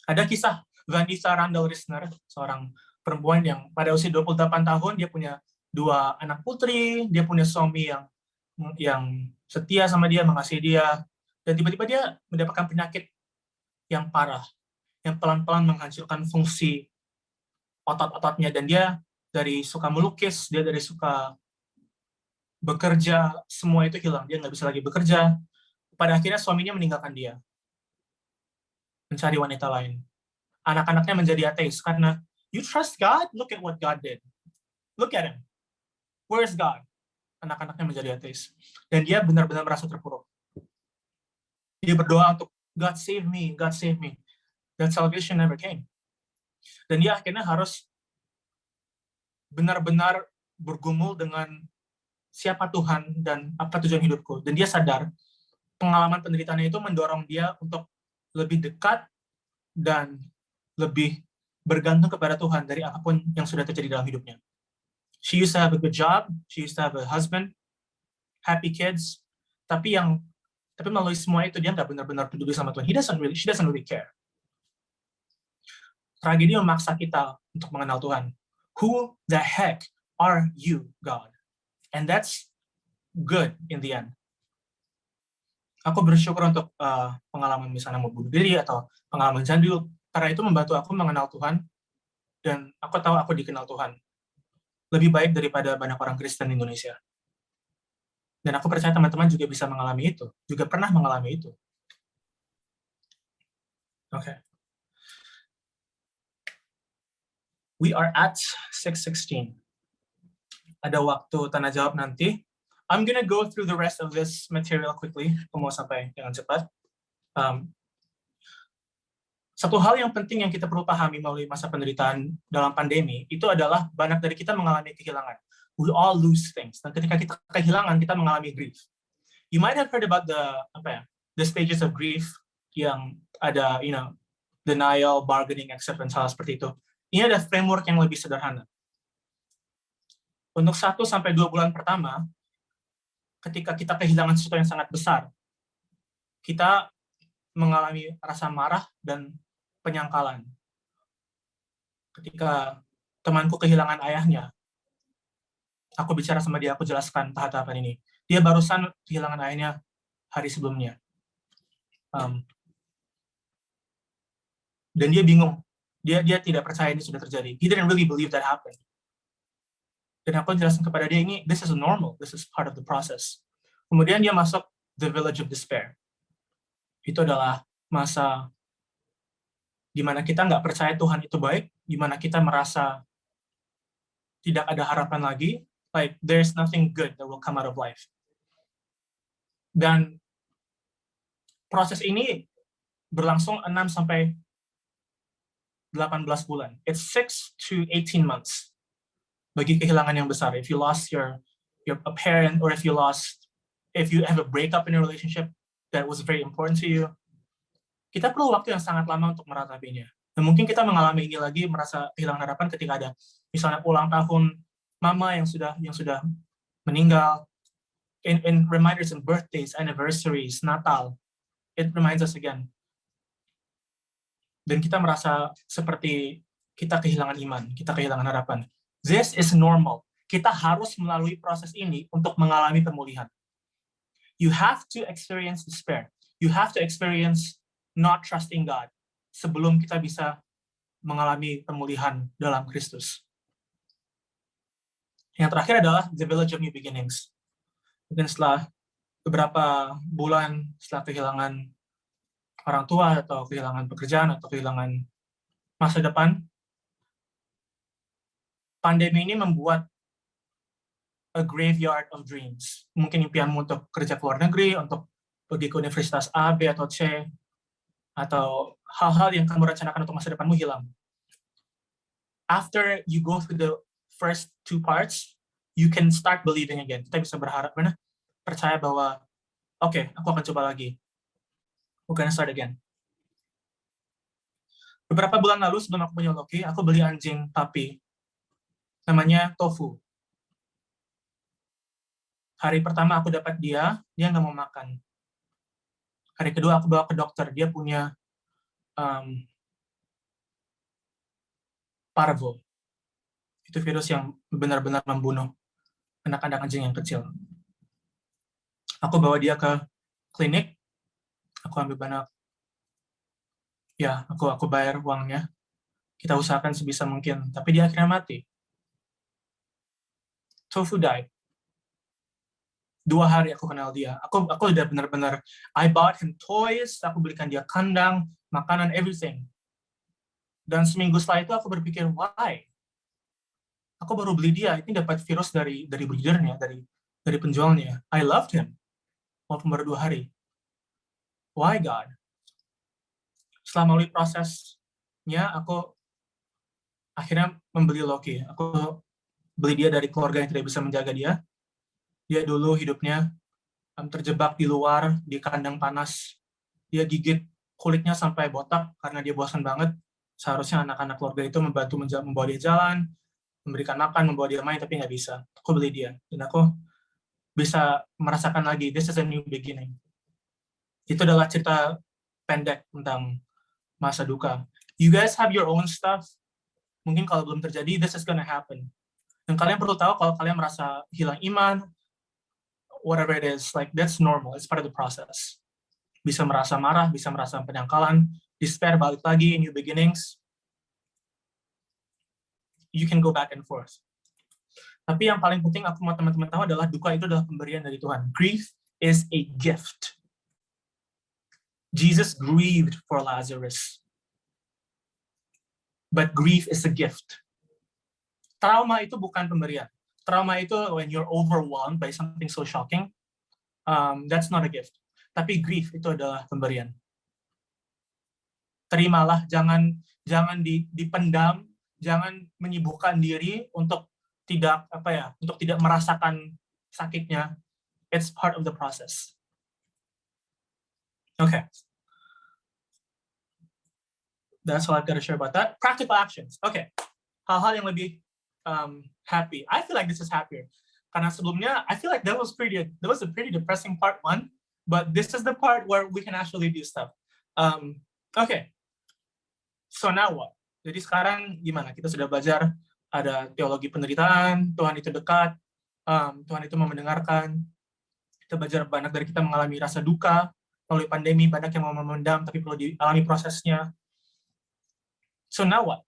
Ada kisah Vanessa Randall Risner, seorang perempuan yang pada usia 28 tahun, dia punya 2 anak putri, dia punya suami yang setia sama dia, mengasihi dia, dan tiba-tiba dia mendapatkan penyakit yang parah, yang pelan-pelan menghancurkan fungsi otot-ototnya, dan dia dari suka melukis, dia dari suka bekerja, semua itu hilang, dia nggak bisa lagi bekerja. Pada akhirnya suaminya meninggalkan dia, mencari wanita lain. Anak-anaknya menjadi ateis karena you trust God? Look at what God did. Look at him. Where is God? Anak-anaknya menjadi ateis. Dan dia benar-benar merasa terpuruk. Dia berdoa untuk God save me, God save me. That salvation never came. Dan dia akhirnya harus benar-benar bergumul dengan siapa Tuhan dan apa tujuan hidupku. Dan dia sadar pengalaman penderitaannya itu mendorong dia untuk lebih dekat dan lebih bergantung kepada Tuhan dari apapun yang sudah terjadi dalam hidupnya. She used to have a good job, she used to have a husband, happy kids, tapi melalui semua itu dia nggak benar-benar peduli sama Tuhan. She doesn't really care. Tragedi memaksa kita untuk mengenal Tuhan. Who the heck are you, God? And that's good in the end. Aku bersyukur untuk pengalaman misalnya mau bunuh diri atau pengalaman jadul, karena itu membantu aku mengenal Tuhan, dan aku tahu aku dikenal Tuhan lebih baik daripada banyak orang Kristen di Indonesia. Dan aku percaya teman-teman juga bisa mengalami itu, juga pernah mengalami itu. Okay. We are at 6:16. Ada waktu tanya jawab nanti. I'm gonna go through the rest of this material quickly. Aku mau sampai dengan cepat. Satu hal yang penting yang kita perlu pahami melalui masa penderitaan dalam pandemi itu adalah banyak dari kita mengalami kehilangan. We all lose things. Dan ketika kita kehilangan, kita mengalami grief. You might have heard about the stages of grief yang ada, denial, bargaining, acceptance, hal seperti itu. Ini ada framework yang lebih sederhana. Untuk 1 sampai 2 bulan pertama, ketika kita kehilangan sesuatu yang sangat besar, kita mengalami rasa marah dan penyangkalan. Ketika temanku kehilangan ayahnya, aku bicara sama dia, aku jelaskan tahap-tahapan ini. Dia barusan kehilangan ayahnya hari sebelumnya. Dan dia bingung. Dia tidak percaya ini sudah terjadi. He didn't really believe that happened. Dan aku jelaskan kepada dia, this is normal, this is part of the process. Kemudian dia masuk the village of despair. Itu adalah masa di mana kita nggak percaya Tuhan itu baik, di mana kita merasa tidak ada harapan lagi, like there's nothing good that will come out of life. Dan proses ini berlangsung 6 sampai 18 bulan. It's 6 to 18 months. Bagi kehilangan yang besar, if you lost a parent, or if you have a breakup in a relationship that was very important to you, kita perlu waktu yang sangat lama untuk meratapinya. Dan mungkin kita mengalami ini lagi, merasa kehilangan harapan ketika ada misalnya ulang tahun mama yang sudah meninggal, in reminders and birthdays, anniversaries, Natal, it reminds us again. Dan kita merasa seperti kita kehilangan iman, kita kehilangan harapan. This is normal. Kita harus melalui proses ini untuk mengalami pemulihan. You have to experience despair. You have to experience not trusting God sebelum kita bisa mengalami pemulihan dalam Kristus. Yang terakhir adalah the village of new beginnings. Mungkin setelah beberapa bulan setelah kehilangan orang tua atau kehilangan pekerjaan atau kehilangan masa depan, pandemi ini membuat a graveyard of dreams. Mungkin impianmu untuk kerja ke luar negeri, untuk pergi ke universitas A, B, atau C, atau hal-hal yang kamu rencanakan untuk masa depanmu hilang. After you go through the first 2 parts, you can start believing again. Kita bisa berharap, percaya bahwa, okay, aku akan coba lagi. We're gonna start again. Beberapa bulan lalu sebelum aku punya Loki, aku beli anjing puppy. Namanya Tofu. Hari pertama aku dapat dia nggak mau makan. Hari kedua aku bawa ke dokter, dia punya parvo. Itu virus yang benar-benar membunuh anak-anak anjing yang kecil. Aku bawa dia ke klinik, aku ambil banyak, aku bayar uangnya. Kita usahakan sebisa mungkin, tapi dia akhirnya mati. Tofu died. 2 hari aku kenal dia. Aku udah benar-benar, I bought him toys, aku belikan dia kandang, makanan, everything. Dan seminggu setelah itu aku berpikir, why? Aku baru beli dia, ini dapat virus dari breedernya, dari penjualnya. I loved him. Walaupun baru 2 hari. Why, God? Setelah melalui prosesnya, aku akhirnya membeli Loki. Aku beli dia dari keluarga yang tidak bisa menjaga dia. Dia dulu hidupnya terjebak di luar, di kandang panas. Dia gigit kulitnya sampai botak karena dia bosan banget. Seharusnya anak-anak keluarga itu membantu membawa dia jalan, memberikan makan, membawa dia main, tapi nggak bisa. Aku beli dia. Dan aku bisa merasakan lagi, this is a new beginning. Itu adalah cerita pendek tentang masa duka. You guys have your own stuff. Mungkin kalau belum terjadi, this is gonna happen. Dan kalian perlu tahu kalau kalian merasa hilang iman, whatever it is, like that's normal, it's part of the process. Bisa merasa marah, bisa merasa penyangkalan, despair, balik lagi, new beginnings. You can go back and forth. Tapi yang paling penting aku mau teman-teman tahu adalah duka itu adalah pemberian dari Tuhan. Grief is a gift. Jesus grieved for Lazarus. But grief is a gift. Trauma itu bukan pemberian. trauma itu when you're overwhelmed by something so shocking, that's not a gift. Tapi grief itu adalah pemberian. Terimalah, jangan dipendam, jangan menyibukkan diri untuk tidak merasakan sakitnya. It's part of the process. Okay. That's all I've got to share about that. Practical actions. Okay. Hal-hal yang lebih happy. I feel like this is happier. Karena sebelumnya, I feel like that was a pretty depressing part 1, but this is the part where we can actually do stuff. Okay. So now what? Jadi sekarang gimana? Kita sudah belajar ada teologi penderitaan, Tuhan itu dekat, Tuhan itu mau mendengarkan. Kita belajar banyak dari kita mengalami rasa duka, melalui pandemi, banyak yang mau memendam, tapi perlu dialami prosesnya. So now what?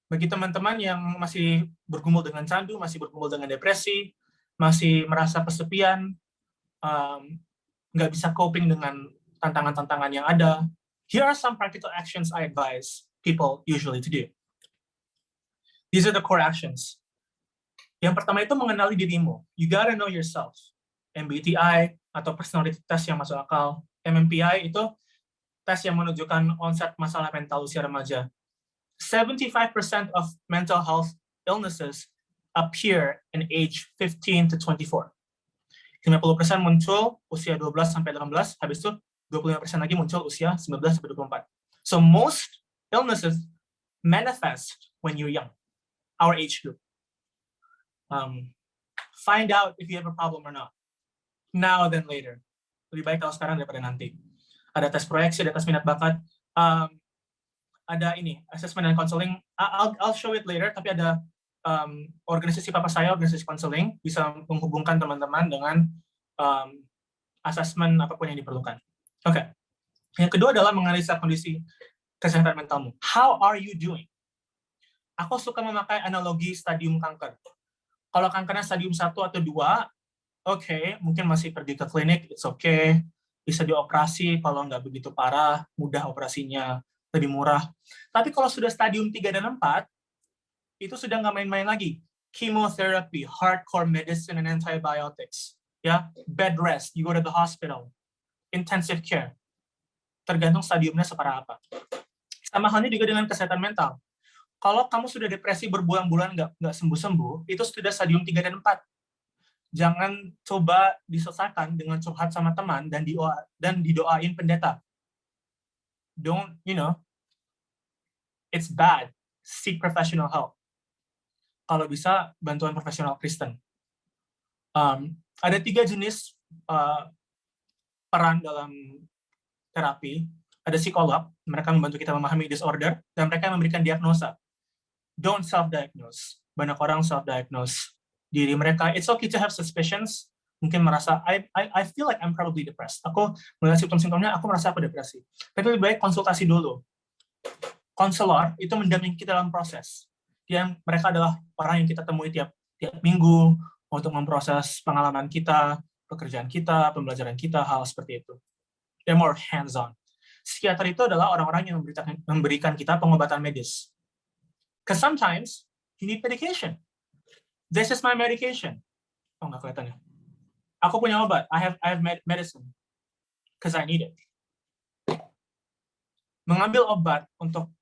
Bagi teman-teman yang masih bergumul dengan candu, masih bergumul dengan depresi, masih merasa kesepian, nggak bisa coping dengan tantangan-tantangan yang ada, here are some practical actions I advise people usually to do. These are the core actions. Yang pertama itu mengenali dirimu. You gotta know yourself. MBTI atau personality test yang masuk akal. MMPI itu tes yang menunjukkan onset masalah mental usia remaja. 75% of mental health illnesses appear in age 15 to 24. 50% muncul usia 12 sampai 18, habis itu 25% lagi muncul usia 19 sampai 24. So most illnesses manifest when you're young, our age group. Find out if you have a problem or not. Now then later. Lebih baik kalau sekarang daripada nanti. Ada tes proyeksi, ada tes minat bakat. Ada ini, assessment and counseling. I'll show it later, tapi ada organisasi papa saya, organisasi counseling, bisa menghubungkan teman-teman dengan assessment apapun yang diperlukan. Oke. Yang kedua adalah menganalisa kondisi kesehatan mentalmu. How are you doing? Aku suka memakai analogi stadium kanker. Kalau kankernya stadium 1 atau 2, oke, mungkin masih pergi ke klinik, it's okay. Bisa dioperasi, kalau nggak begitu parah, mudah operasinya, lebih murah. Tapi kalau sudah stadium 3 dan 4, itu sudah nggak main-main lagi. Chemotherapy, hardcore medicine, and antibiotics. Ya, bed rest, you go to the hospital. Intensive care. Tergantung stadiumnya separah apa. Sama halnya juga dengan kesehatan mental. Kalau kamu sudah depresi berbulan-bulan nggak sembuh-sembuh, itu sudah stadium 3 dan 4. Jangan coba diselesaikan dengan curhat sama teman dan didoain pendeta. Don't, it's bad. Seek professional help. Kalau bisa, bantuan profesional Kristen. Ada 3 jenis peran dalam terapi. Ada psikolog, mereka membantu kita memahami disorder, dan mereka memberikan diagnosa. Don't self-diagnose. Banyak orang self-diagnose diri mereka. It's okay to have suspicions. Mungkin merasa, I feel like I'm probably depressed. Aku melihat simptom-simptomnya, aku merasa aku depresi. Tapi lebih baik konsultasi dulu. Konselor itu mendampingi kita dalam proses. Mereka adalah orang yang kita temui tiap minggu untuk memproses pengalaman kita, pekerjaan kita, pembelajaran kita, hal seperti itu. They're more hands-on. Psikiater itu adalah orang-orang yang memberikan kita pengobatan medis. Because sometimes you need medication. This is my medication. Oh, nggak kelihatan ya. Aku punya obat. I have medicine. Because I need it. Mengambil obat untuk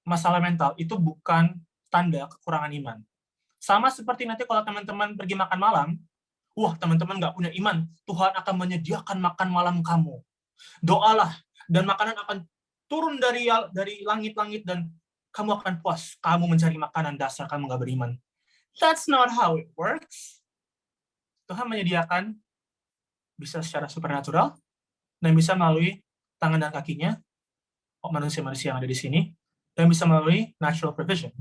masalah mental itu bukan tanda kekurangan iman. Sama seperti nanti kalau teman-teman pergi makan malam, wah teman-teman nggak punya iman, Tuhan akan menyediakan makan malam kamu. Doalah, dan makanan akan turun dari langit-langit dan kamu akan puas. Kamu mencari makanan, dasar kamu nggak beriman. That's not how it works. Tuhan menyediakan bisa secara supernatural dan bisa melalui tangan dan kakinya manusia-manusia yang ada di sini, dan bisa melalui natural provision.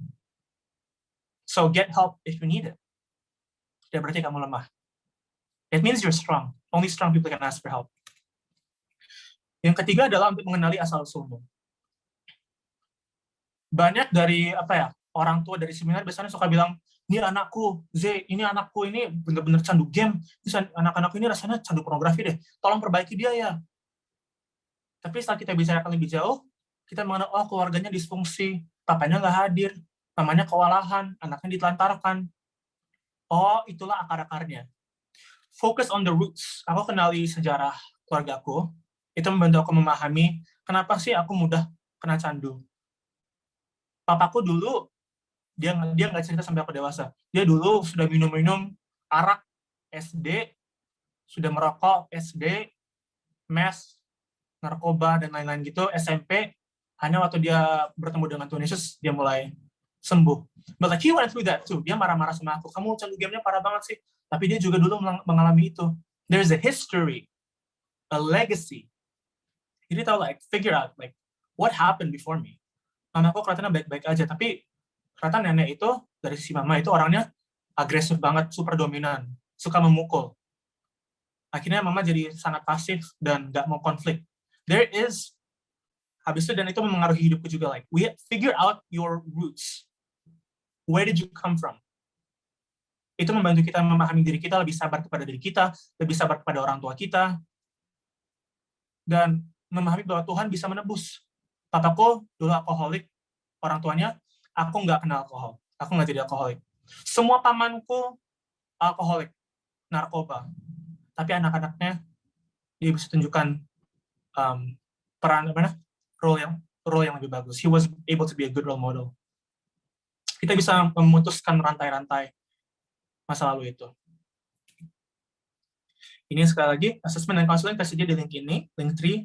So get help if you need it. Tidak berarti kamu lemah. It means you're strong. Only strong people can ask for help. Yang ketiga adalah untuk mengenali asal-usulmu. Banyak dari orang tua dari seminar biasanya suka bilang, ini anakku, ini anakku ini benar-benar candu game, anak-anak ini rasanya candu pornografi deh, tolong perbaiki dia ya. Tapi setelah kita bicarakan lebih jauh, kita mengenal, keluarganya disfungsi, papanya nggak hadir, mamanya kewalahan, anaknya ditelantarkan. oh itulah akar-akarnya. Focus on the roots. Aku kenali sejarah keluargaku. Itu membantu aku memahami kenapa sih aku mudah kena candu. Papaku dulu dia nggak cerita sampai aku dewasa. Dia dulu sudah minum arak SD, sudah merokok SD, mes, narkoba dan lain-lain gitu. SMP hanya waktu dia bertemu dengan Tuhan Yesus dia mulai sembuh. But like he went through that too. Dia marah-marah sama aku. Kamu candu gamenya parah banget sih. Tapi dia juga dulu mengalami itu. There's a history, a legacy. Jadi tahu like figure out like what happened before me. Mamaku kelihatannya baik-baik aja, tapi ternyata nenek itu dari sisi mama itu orangnya agresif banget, super dominan, suka memukul. Akhirnya mama jadi sangat pasif dan nggak mau konflik. There is habis itu dan itu mempengaruhi hidupku juga. Like we figure out your roots. Where did you come from? Itu membantu kita memahami diri kita, lebih sabar kepada diri kita, lebih sabar kepada orang tua kita, dan memahami bahwa Tuhan bisa menebus. Papaku dulu alkoholik, orang tuanya, aku nggak kenal alkohol. Aku nggak jadi alkoholik. Semua pamanku alkoholik, narkoba. Tapi anak-anaknya, dia bisa tunjukkan role yang lebih bagus. He was able to be a good role model. Kita bisa memutuskan rantai-rantai masa lalu itu. Ini sekali lagi, assessment dan counseling tersedia di link ini, link 3.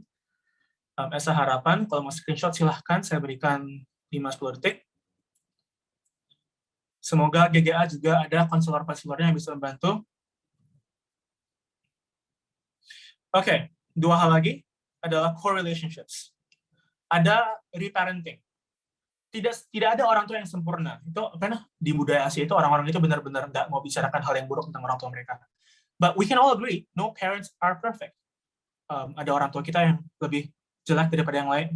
Esa Harapan, kalau mau screenshot silahkan, saya berikan 5-10 detik. Semoga GGA juga ada konselor-konselornya yang bisa membantu. Oke, 2 hal lagi adalah core relationships. Ada reparenting. Tidak ada orang tua yang sempurna. Itu di budaya Asia itu orang-orang itu benar-benar nggak mau bicarakan hal yang buruk tentang orang tua mereka. But we can all agree, no parents are perfect. Ada orang tua kita yang lebih jelek daripada yang lain,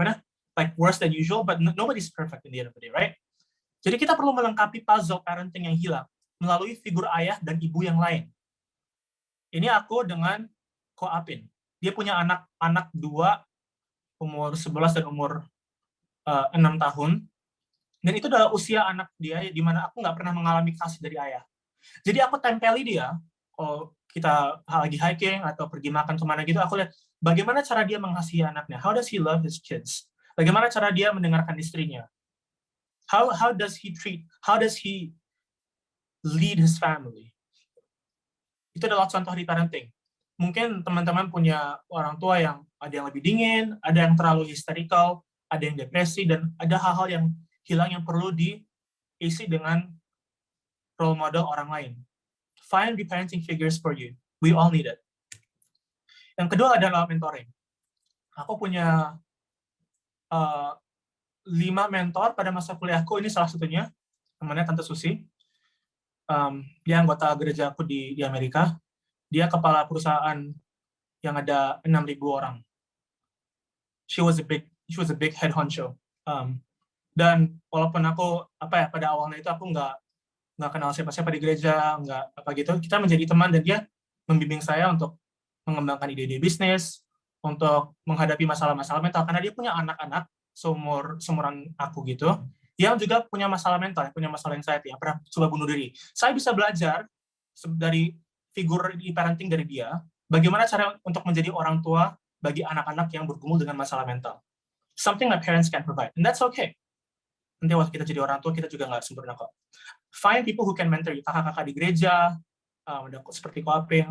like worse than usual, but nobody's perfect in the end of the day, right? Jadi kita perlu melengkapi puzzle parenting yang hilang melalui figur ayah dan ibu yang lain. Ini aku dengan Ko Apin. Dia punya anak 2, umur 11 dan umur 6 tahun. Dan itu adalah usia anak dia di mana aku nggak pernah mengalami kasih dari ayah. Jadi aku tempeli dia, kalau kita lagi hiking atau pergi makan kemana gitu, aku lihat bagaimana cara dia mengasihi anaknya. How does he love his kids? Bagaimana cara dia mendengarkan istrinya? How does he lead his family? Itu adalah contoh di parenting. Mungkin teman-teman punya orang tua yang ada yang lebih dingin, ada yang terlalu hysterical, ada yang depresi, dan ada hal-hal yang hilang yang perlu diisi dengan role model orang lain. Find reparenting figures for you. We all need it. Yang kedua adalah mentoring. Aku punya 5 mentor pada masa kuliahku. Ini salah satunya, namanya Tante Susi. Dia anggota gereja aku di Amerika. Dia kepala perusahaan yang ada 6.000 orang. She was a big head honcho. Dan walaupun aku pada awalnya itu aku nggak kenal siapa-siapa di gereja, nggak apa gitu, kita menjadi teman dan dia membimbing saya untuk mengembangkan ide-ide bisnis, untuk menghadapi masalah-masalah mental karena dia punya anak-anak seumuran aku gitu, yang juga punya masalah mental, punya masalah anxiety, yang pernah coba bunuh diri. Saya bisa belajar dari figur di parenting dari dia, bagaimana cara untuk menjadi orang tua bagi anak-anak yang bergumul dengan masalah mental. Something my parents can provide, and that's okay. Nanti waktu kita jadi orang tua, kita juga nggak sempurna kok. Find people who can mentor you, kakak-kakak di gereja, seperti Ko Apin,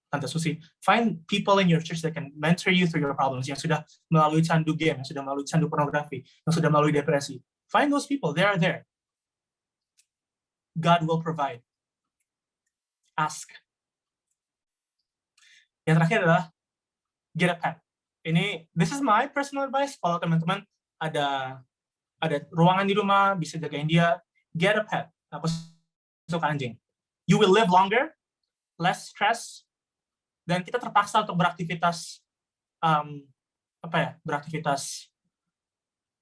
Tante Susi. Find people in your church that can mentor you through your problems, yang sudah melalui candu game, yang sudah melalui candu pornografi, yang sudah melalui depresi. Find those people, they are there. God will provide. Ask. Yang terakhir adalah get a pet. This is my personal advice. Kalau teman-teman ada ruangan di rumah, bisa jagain dia, get a pet. Aku suka anjing. You will live longer, less stress, dan kita terpaksa untuk beraktivitas beraktivitas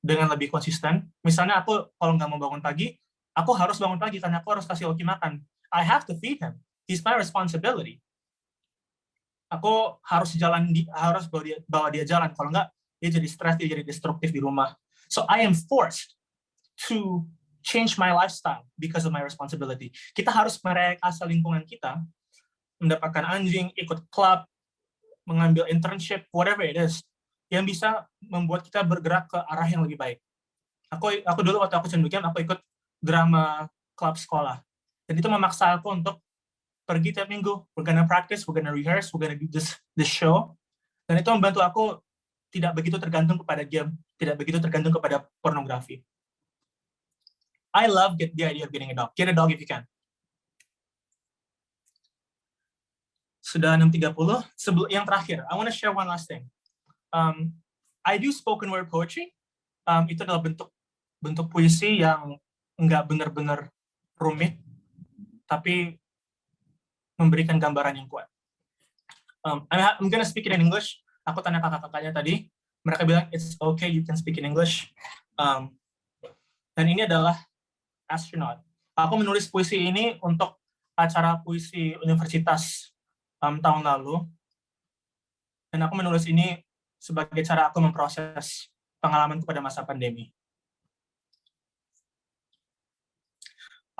dengan lebih konsisten. Misalnya aku kalau nggak mau bangun pagi, aku harus bangun pagi karena aku harus kasih Oki makan. I have to feed him. He's my responsibility. Aku harus bawa dia jalan. Kalau nggak, dia jadi stres, dia jadi destruktif di rumah. So I am forced to change my lifestyle because of my responsibility. Kita harus merekayasa lingkungan kita, mendapatkan anjing, ikut klub, mengambil internship, whatever it is, yang bisa membuat kita bergerak ke arah yang lebih baik. Aku dulu waktu aku cendekian, aku ikut drama klub sekolah. Dan itu memaksa aku untuk pergi tiap minggu. We're gonna practice, we're gonna rehearse, we're gonna do this show. Dan itu membantu aku tidak begitu tergantung kepada game, tidak begitu tergantung kepada pornografi. I love the idea of getting a dog. Get a dog if you can. Sudah 6:30. Yang terakhir, I want to share one last thing. I do spoken word poetry. Itu adalah bentuk puisi yang nggak benar-benar rumit, tapi memberikan gambaran yang kuat. I'm gonna speak it in English. Aku tanya kakak-kakaknya tadi, mereka bilang it's okay, you can speak in English. Dan ini adalah Astronaut. Aku menulis puisi ini untuk acara puisi universitas tahun lalu. Dan aku menulis ini sebagai cara aku memproses pengalamanku pada masa pandemi.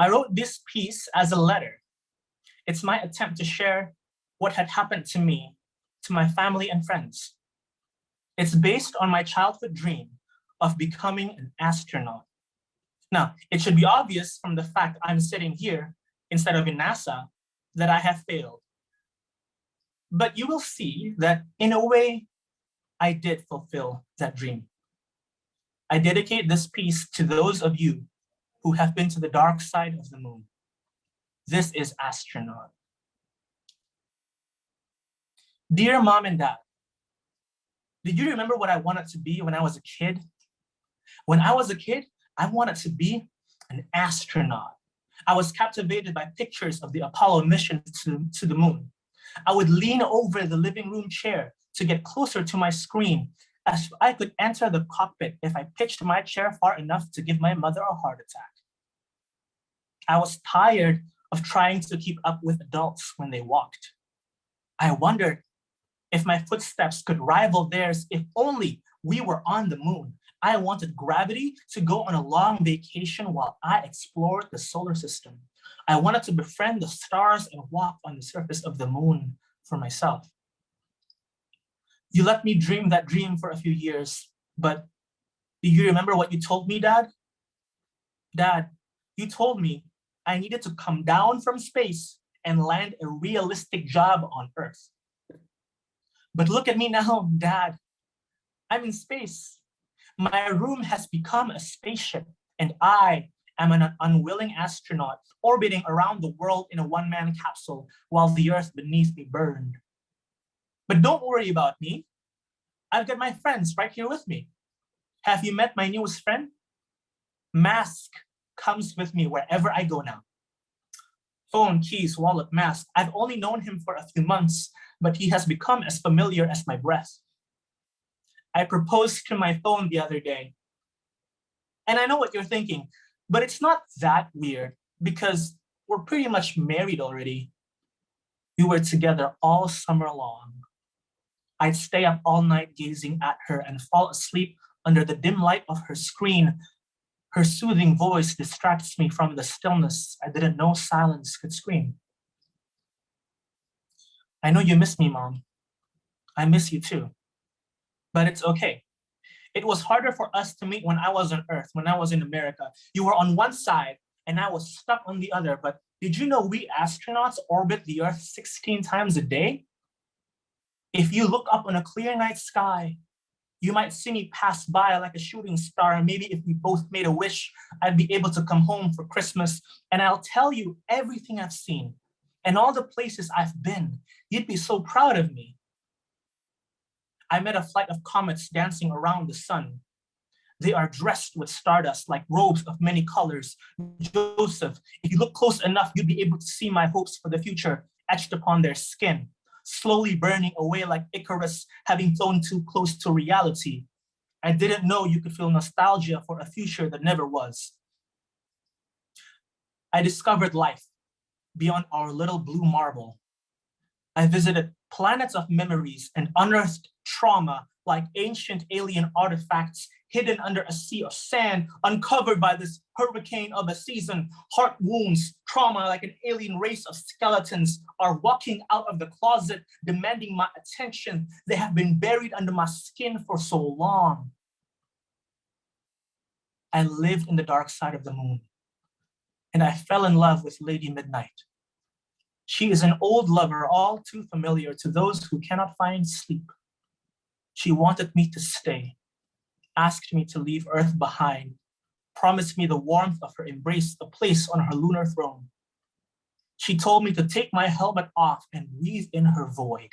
I wrote this piece as a letter. It's my attempt to share what had happened to me, to my family and friends. It's based on my childhood dream of becoming an astronaut. Now, it should be obvious from the fact I'm sitting here instead of in NASA that I have failed. But you will see that in a way, I did fulfill that dream. I dedicate this piece to those of you who have been to the dark side of the moon. This is Astronaut. Dear Mom and Dad, did you remember what I wanted to be when I was a kid? When I was a kid, I wanted to be an astronaut. I was captivated by pictures of the Apollo mission to the moon. I would lean over the living room chair to get closer to my screen, as I could enter the cockpit if I pitched my chair far enough to give my mother a heart attack. I was tired of trying to keep up with adults when they walked. I wondered if my footsteps could rival theirs if only we were on the moon. I wanted gravity to go on a long vacation while I explored the solar system. I wanted to befriend the stars and walk on the surface of the moon for myself. You let me dream that dream for a few years, but do you remember what you told me, Dad? Dad, you told me I needed to come down from space and land a realistic job on Earth. But look at me now, Dad. I'm in space. My room has become a spaceship, and I am an unwilling astronaut orbiting around the world in a one-man capsule while the Earth beneath me burned. But don't worry about me. I've got my friends right here with me. Have you met my newest friend? Mask comes with me wherever I go now. Phone, keys, wallet, mask. I've only known him for a few months, but he has become as familiar as my breath. I proposed to my phone the other day. And I know what you're thinking, but it's not that weird because we're pretty much married already. We were together all summer long. I'd stay up all night gazing at her and fall asleep under the dim light of her screen. Her soothing voice distracts me from the stillness I didn't know silence could scream. I know you miss me, Mom. I miss you too. But it's okay. It was harder for us to meet when I was on Earth, when I was in America. You were on one side and I was stuck on the other. But did you know we astronauts orbit the Earth 16 times a day? If you look up on a clear night sky, you might see me pass by like a shooting star. And maybe if we both made a wish, I'd be able to come home for Christmas. And I'll tell you everything I've seen and all the places I've been. You'd be so proud of me. I met a flight of comets dancing around the sun. They are dressed with stardust like robes of many colors. Joseph, if you look close enough, you'd be able to see my hopes for the future etched upon their skin, slowly burning away like Icarus, having flown too close to reality. I didn't know you could feel nostalgia for a future that never was. I discovered life beyond our little blue marble. I visited planets of memories and unearthed trauma like ancient alien artifacts hidden under a sea of sand, uncovered by this hurricane of a season. Heart wounds, trauma like an alien race of skeletons are walking out of the closet, demanding my attention. They have been buried under my skin for so long. I lived in the dark side of the moon, and I fell in love with Lady Midnight. She is an old lover, all too familiar to those who cannot find sleep. She wanted me to stay, asked me to leave Earth behind, promised me the warmth of her embrace, a place on her lunar throne. She told me to take my helmet off and breathe in her void.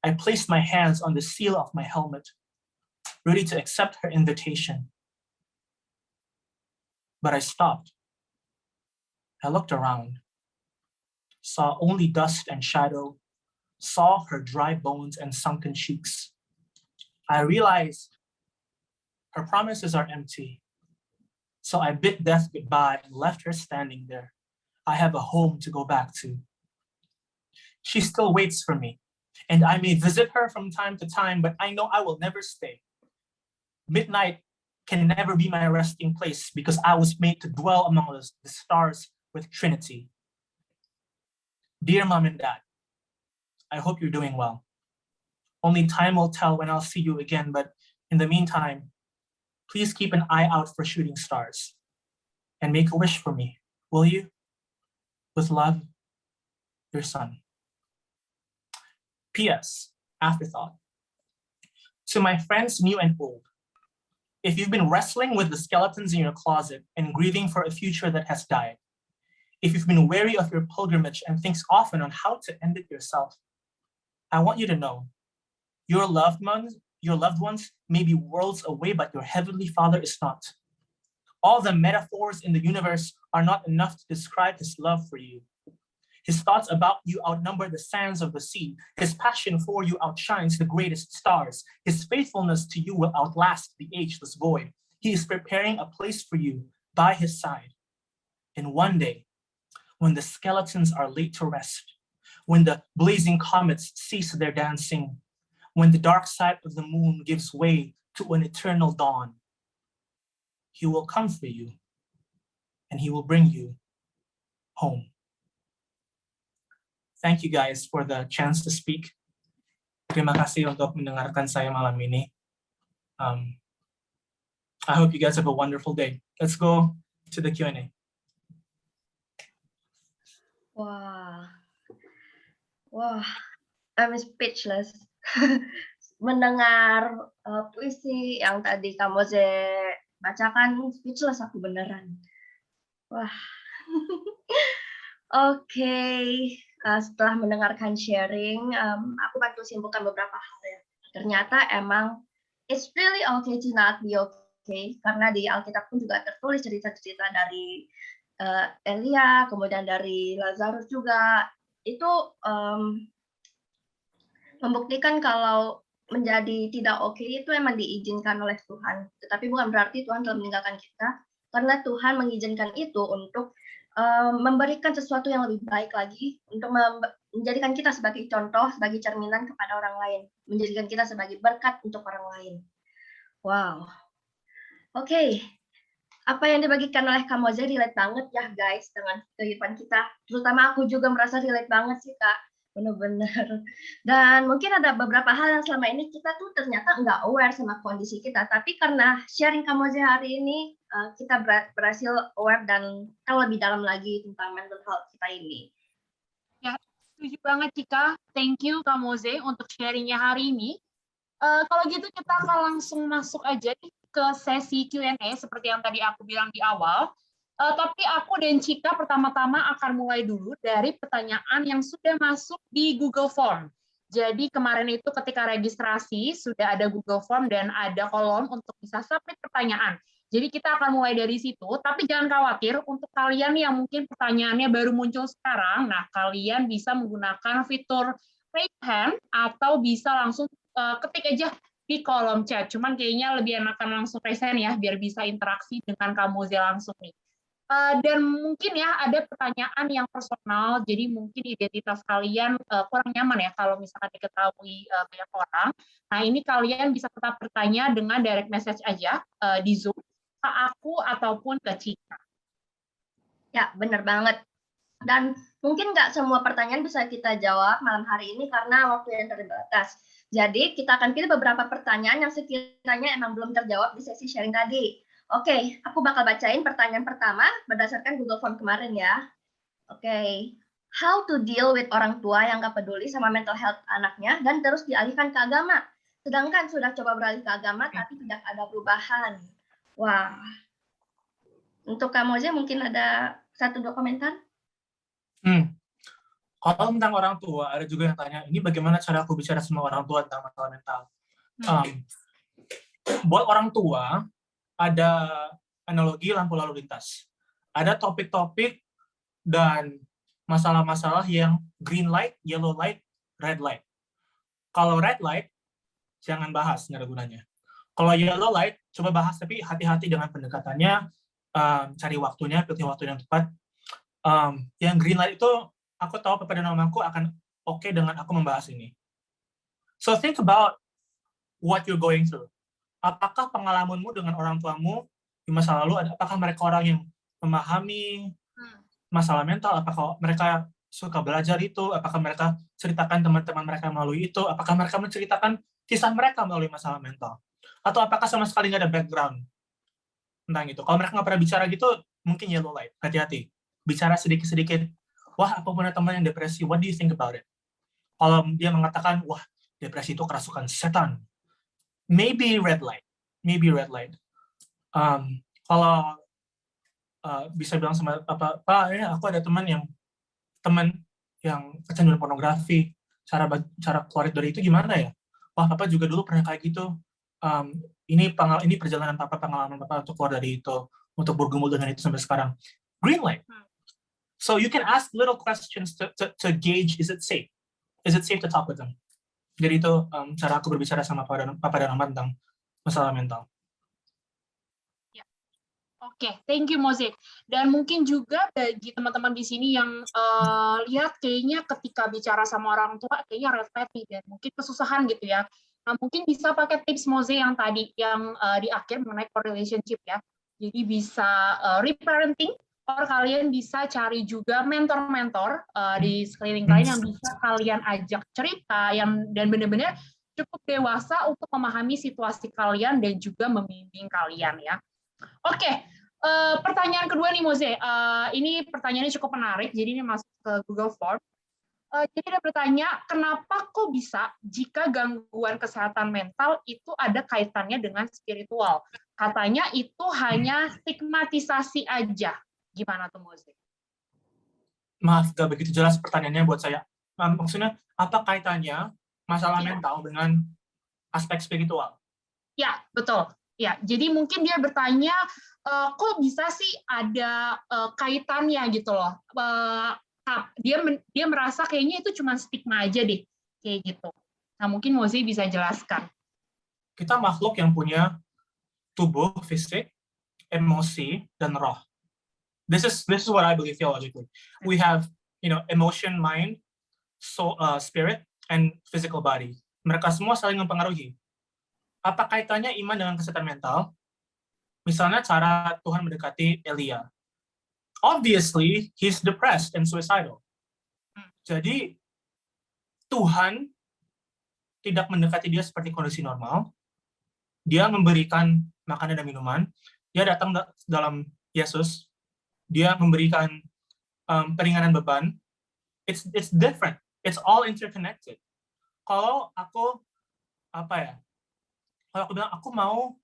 I placed my hands on the seal of my helmet, ready to accept her invitation. But I stopped. I looked around, saw only dust and shadow, saw her dry bones and sunken cheeks. I realized her promises are empty. So I bid death goodbye and left her standing there. I have a home to go back to. She still waits for me, and I may visit her from time to time, but I know I will never stay. Midnight can never be my resting place because I was made to dwell among the stars with Trinity. Dear Mom and Dad, I hope you're doing well. Only time will tell when I'll see you again, but in the meantime, please keep an eye out for shooting stars and make a wish for me, will you? With love, your son. P.S. Afterthought. To my friends new and old, if you've been wrestling with the skeletons in your closet and grieving for a future that has died, if you've been wary of your pilgrimage and thinks often on how to end it yourself, I want you to know your loved ones may be worlds away, but your heavenly Father is not. All the metaphors in the universe are not enough to describe his love for you. His thoughts about you outnumber the sands of the sea. His passion for you outshines the greatest stars. His faithfulness to you will outlast the ageless void. He is preparing a place for you by his side. And one day, when the skeletons are laid to rest, when the blazing comets cease their dancing, when the dark side of the moon gives way to an eternal dawn, he will come for you and he will bring you home. Thank you guys for the chance to speak. Terima kasih untuk mendengarkan saya malam ini. I hope you guys have a wonderful day. Let's go to the Q&A. Wah, I'm speechless. Mendengar puisi yang tadi Kak Moze bacakan, speechless aku beneran. Wah, oke. Setelah mendengarkan sharing, aku bantu simpulkan beberapa hal ya. Ternyata emang it's really okay to not be okay, karena di Alkitab pun juga tertulis cerita-cerita dari Elia, kemudian dari Lazarus juga. Itu membuktikan kalau menjadi tidak oke itu emang diizinkan oleh Tuhan. Tetapi bukan berarti Tuhan telah meninggalkan kita, karena Tuhan mengizinkan itu untuk memberikan sesuatu yang lebih baik lagi, untuk menjadikan kita sebagai contoh, sebagai cerminan kepada orang lain, menjadikan kita sebagai berkat untuk orang lain. Wow. Oke. Apa yang dibagikan oleh Kak Moze relate banget ya guys dengan kehidupan kita. Terutama aku juga merasa relate banget sih Kak. Benar-benar. Dan mungkin ada beberapa hal yang selama ini kita tuh ternyata nggak aware sama kondisi kita. Tapi karena sharing Kak Moze hari ini, kita berhasil aware dan tahu lebih dalam lagi tentang mental health kita ini. Ya, setuju banget Cika. Thank you Kak Moze untuk sharingnya hari ini. Kalau gitu kita akan langsung masuk aja nih ke sesi Q&A seperti yang tadi aku bilang di awal. Tapi aku dan Cika pertama-tama akan mulai dulu dari pertanyaan yang sudah masuk di Google Form. Jadi kemarin itu ketika registrasi sudah ada Google Form dan ada kolom untuk bisa submit pertanyaan. Jadi kita akan mulai dari situ, tapi jangan khawatir untuk kalian yang mungkin pertanyaannya baru muncul sekarang, nah kalian bisa menggunakan fitur raise hand atau bisa langsung ketik aja di kolom chat. Cuman kayaknya lebih enakan langsung raise hand ya, biar bisa interaksi dengan Kak Moze langsung nih. Dan mungkin ya ada pertanyaan yang personal, jadi mungkin identitas kalian kurang nyaman ya kalau misalkan diketahui banyak orang. Nah ini kalian bisa tetap bertanya dengan direct message aja di Zoom ke aku ataupun ke Cika. Ya, benar banget. Dan mungkin nggak semua pertanyaan bisa kita jawab malam hari ini karena waktu yang terbatas. Jadi kita akan pilih beberapa pertanyaan yang sekiranya emang belum terjawab di sesi sharing tadi. Oke, aku bakal bacain pertanyaan pertama berdasarkan Google Form kemarin ya. Oke, how to deal with orang tua yang nggak peduli sama mental health anaknya dan terus dialihkan ke agama. Sedangkan sudah coba beralih ke agama tapi tidak ada perubahan. Wah, untuk kamu aja mungkin ada 1-2 komentar? Kalau tentang orang tua, ada juga yang tanya, ini bagaimana cara aku bicara sama orang tua tentang masalah mental? Buat orang tua, ada analogi lampu lalu lintas. Ada topik-topik dan masalah-masalah yang green light, yellow light, red light. Kalau red light, jangan bahas, nggak ada gunanya. Kalau yellow light, coba bahas, tapi hati-hati dengan pendekatannya, cari waktunya, pilih waktu yang tepat. Yang green light itu, aku tahu Papa dan Mamaku akan oke dengan aku membahas ini. So think about what you're going through. Apakah pengalamanmu dengan orang tuamu di masa lalu, apakah mereka orang yang memahami masalah mental, apakah mereka suka belajar itu, apakah mereka ceritakan teman-teman mereka melalui itu, apakah mereka menceritakan kisah mereka melalui masalah mental, atau apakah sama sekali nggak ada background tentang itu. Kalau mereka nggak pernah bicara gitu, mungkin yellow light, hati-hati. Bicara sedikit-sedikit, wah aku punya teman yang depresi, what do you think about it? Kalau dia mengatakan, wah depresi itu kerasukan setan, maybe red light. Kalau bisa bilang sama Pak, aku ada teman yang kecanduan pornografi, cara keluar dari itu gimana ya? Wah, Papa juga dulu pernah kayak gitu. Ini perjalanan pengalaman Papa untuk keluar dari itu, untuk bergumul dengan itu sampai sekarang. Green light. So you can ask little questions to gauge, is it safe? Is it safe to talk with them? Jadi itu cara aku berbicara sama Papa dan Mama tentang masalah mental. Oke, thank you Moze. Dan mungkin juga bagi teman-teman di sini yang lihat kayaknya ketika bicara sama orang tua kayaknya red flag dan mungkin kesusahan gitu ya. Nah, mungkin bisa pakai tips Moze yang tadi yang di akhir mengenai core relationship ya. Jadi bisa reparenting, or kalian bisa cari juga mentor-mentor di sekeliling kalian yang bisa kalian ajak cerita dan benar-benar cukup dewasa untuk memahami situasi kalian dan juga membimbing kalian ya. Oke, pertanyaan kedua nih Moze. Ini pertanyaannya cukup menarik, jadi ini masuk ke Google Form. Jadi dia bertanya, kenapa kok bisa jika gangguan kesehatan mental itu ada kaitannya dengan spiritual? Katanya itu hanya stigmatisasi aja. Gimana tuh Moze? Maaf, gak begitu jelas pertanyaannya buat saya. Maksudnya, apa kaitannya masalah mental dengan aspek spiritual? Ya, betul. Ya, jadi mungkin dia bertanya, kok bisa sih ada kaitannya gitu loh. Dia merasa kayaknya itu cuma stigma aja deh, kayak gitu. Nah, mungkin Moze bisa jelaskan. Kita makhluk yang punya tubuh, fisik, emosi, dan roh. This is what I believe theologically. We have, emotion, mind, soul, spirit, and physical body. Mereka semua saling mempengaruhi. Apa kaitannya iman dengan kesehatan mental? Misalnya cara Tuhan mendekati Elia. Obviously, he's depressed and suicidal. Jadi, Tuhan tidak mendekati dia seperti kondisi normal. Dia memberikan makanan dan minuman. Dia datang dalam Yesus. Dia memberikan peringanan beban. It's different. It's all interconnected. Kalau aku bilang, aku mau,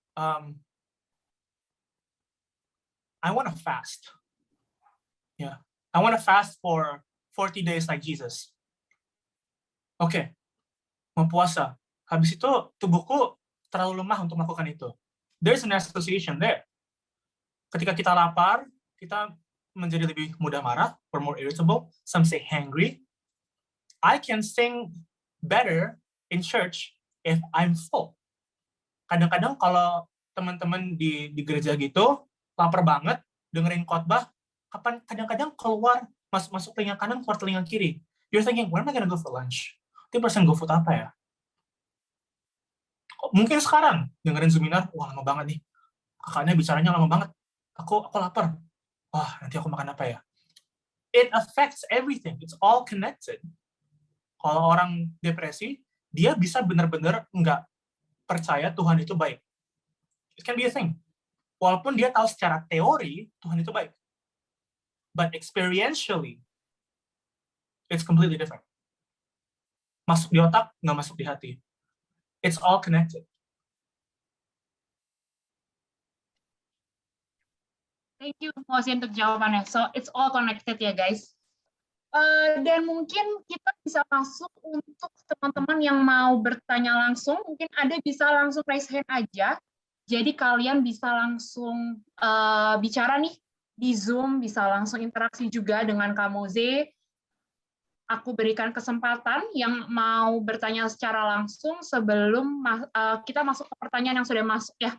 I want to fast. Yeah, I want to fast for 40 days like Jesus. Oke, mau puasa. Habis itu tubuhku terlalu lemah untuk melakukan itu. There's an association there. Ketika kita lapar, kita menjadi lebih mudah marah, or more irritable. Some say hangry. I can sing better in church if I'm full. Kadang-kadang kalau teman-teman di gereja gitu, lapar banget, dengerin khotbah, kadang-kadang keluar, masuk telinga kanan, keluar telinga kiri. You're thinking, where am I gonna go for lunch? Dia person GoFood apa ya? Mungkin sekarang dengerin Zoominar, wah lama banget nih. Kakaknya bicaranya lama banget. Aku lapar. Wah, nanti aku makan apa ya? It affects everything. It's all connected. Kalau orang depresi, dia bisa benar-benar nggak percaya Tuhan itu baik. It can be a thing. Walaupun dia tahu secara teori Tuhan itu baik. But experientially, it's completely different. Masuk di otak, nggak masuk di hati. It's all connected. Thank you, Mozi, untuk jawabannya. So, it's all connected ya, guys. Dan mungkin kita bisa masuk untuk teman-teman yang mau bertanya langsung. Mungkin ada bisa langsung raise hand aja. Jadi kalian bisa langsung bicara nih di Zoom, bisa langsung interaksi juga dengan Kak Moze. Aku berikan kesempatan yang mau bertanya secara langsung sebelum kita masuk ke pertanyaan yang sudah masuk ya.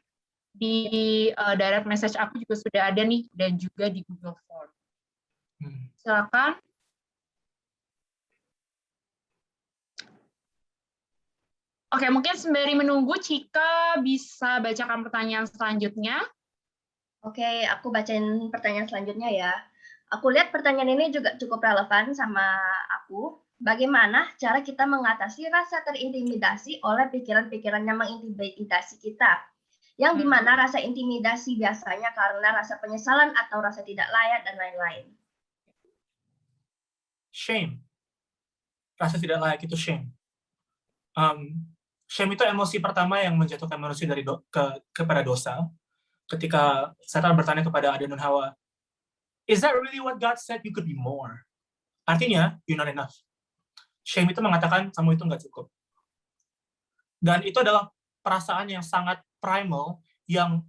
Di direct message aku juga sudah ada nih, dan juga di Google Form. Silakan. Oke, mungkin sembari menunggu, Cika bisa bacakan pertanyaan selanjutnya. Oke, aku bacain pertanyaan selanjutnya ya. Aku lihat pertanyaan ini juga cukup relevan sama aku. Bagaimana cara kita mengatasi rasa terintimidasi oleh pikiran-pikiran yang mengintimidasi kita? Yang dimana rasa intimidasi biasanya karena rasa penyesalan atau rasa tidak layak dan lain-lain. Shame. Rasa tidak layak itu shame. Shame itu emosi pertama yang menjatuhkan manusia kepada dosa. Ketika Setan bertanya kepada Adam dan Hawa, is that really what God said? You could be more. Artinya, you're not enough. Shame itu mengatakan kamu itu nggak cukup. Dan itu adalah perasaan yang sangat primal yang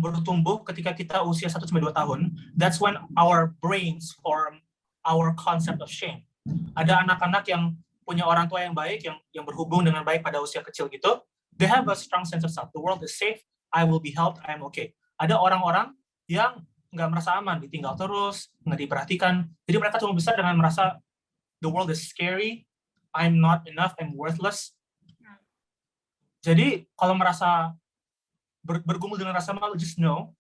bertumbuh ketika kita usia 1-2 tahun. That's when our brains form our concept of shame. Ada anak-anak yang punya orang tua yang baik, yang berhubung dengan baik pada usia kecil gitu. They have a strong sense of self. The world is safe. I will be helped. I'm okay. Ada orang-orang yang nggak merasa aman, ditinggal terus, nggak diperhatikan. Jadi mereka cuma besar dengan merasa the world is scary. I'm not enough. I'm worthless. Jadi kalau merasa bergumul dengan rasa malu, just know,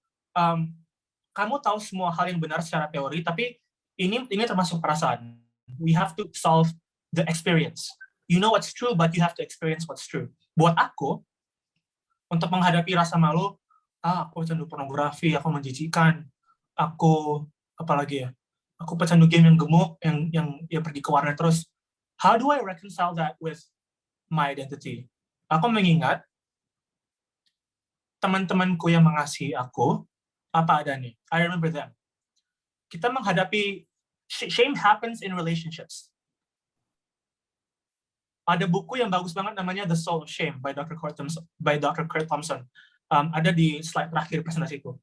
kamu tahu semua hal yang benar secara teori, tapi ini termasuk perasaan. We have to solve the experience. You know what's true, but you have to experience what's true. Buat aku, untuk menghadapi rasa malu, aku pecandu pornografi, aku menjijikkan, aku apalagi ya, aku pecandu game yang gemuk, yang pergi ke warnet terus. How do I reconcile that with my identity? Aku mengingat teman-temanku yang mengasihi aku, apa adanya. I remember them. Kita menghadapi shame happens in relationships. Ada buku yang bagus banget namanya The Soul of Shame by Dr. Kurt Thompson. Ada di slide terakhir presentasiku.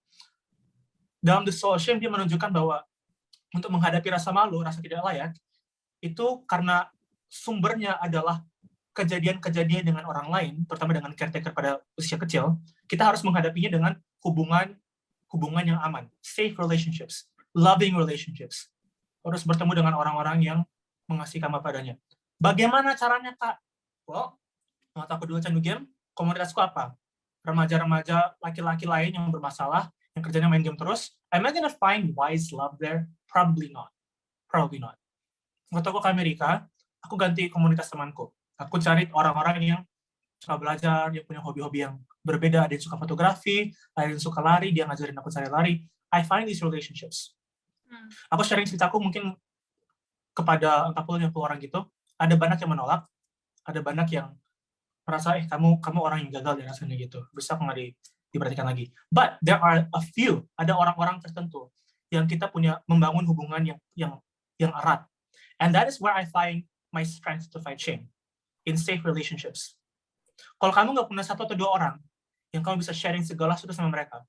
Dalam The Soul of Shame dia menunjukkan bahwa untuk menghadapi rasa malu, rasa tidak layak, itu karena sumbernya adalah kejadian-kejadian dengan orang lain, terutama dengan caretaker pada usia kecil. Kita harus menghadapinya dengan hubungan yang aman, safe relationships, loving relationships. Harus bertemu dengan orang-orang yang mengasihi kamu padanya. Bagaimana caranya, Kak? Well, waktu aku dulu candu game, komunitasku apa? Remaja-remaja laki-laki lain yang bermasalah, yang kerjanya main game terus. Am I gonna find wise love there? Probably not. Probably not. Waktu aku ke Amerika, aku ganti komunitas temanku. Aku cari orang-orang yang suka belajar, yang punya hobi-hobi yang berbeda. Ada yang suka fotografi, ada yang suka lari, dia ngajarin aku cari lari. I find these relationships. Aku sharing ceritaku mungkin kepada 40-50 orang gitu. Ada banyak yang menolak, ada banyak yang merasa, kamu orang yang gagal dan rasanya gitu. Bisa aku nggak diperhatikan lagi. But there are a few, ada orang-orang tertentu yang kita punya membangun hubungan yang erat. And that is where I find my strength to fight shame. In safe relationships. Kalau kamu nggak punya 1 atau 2 orang yang kamu bisa sharing segala sesuatu sama mereka,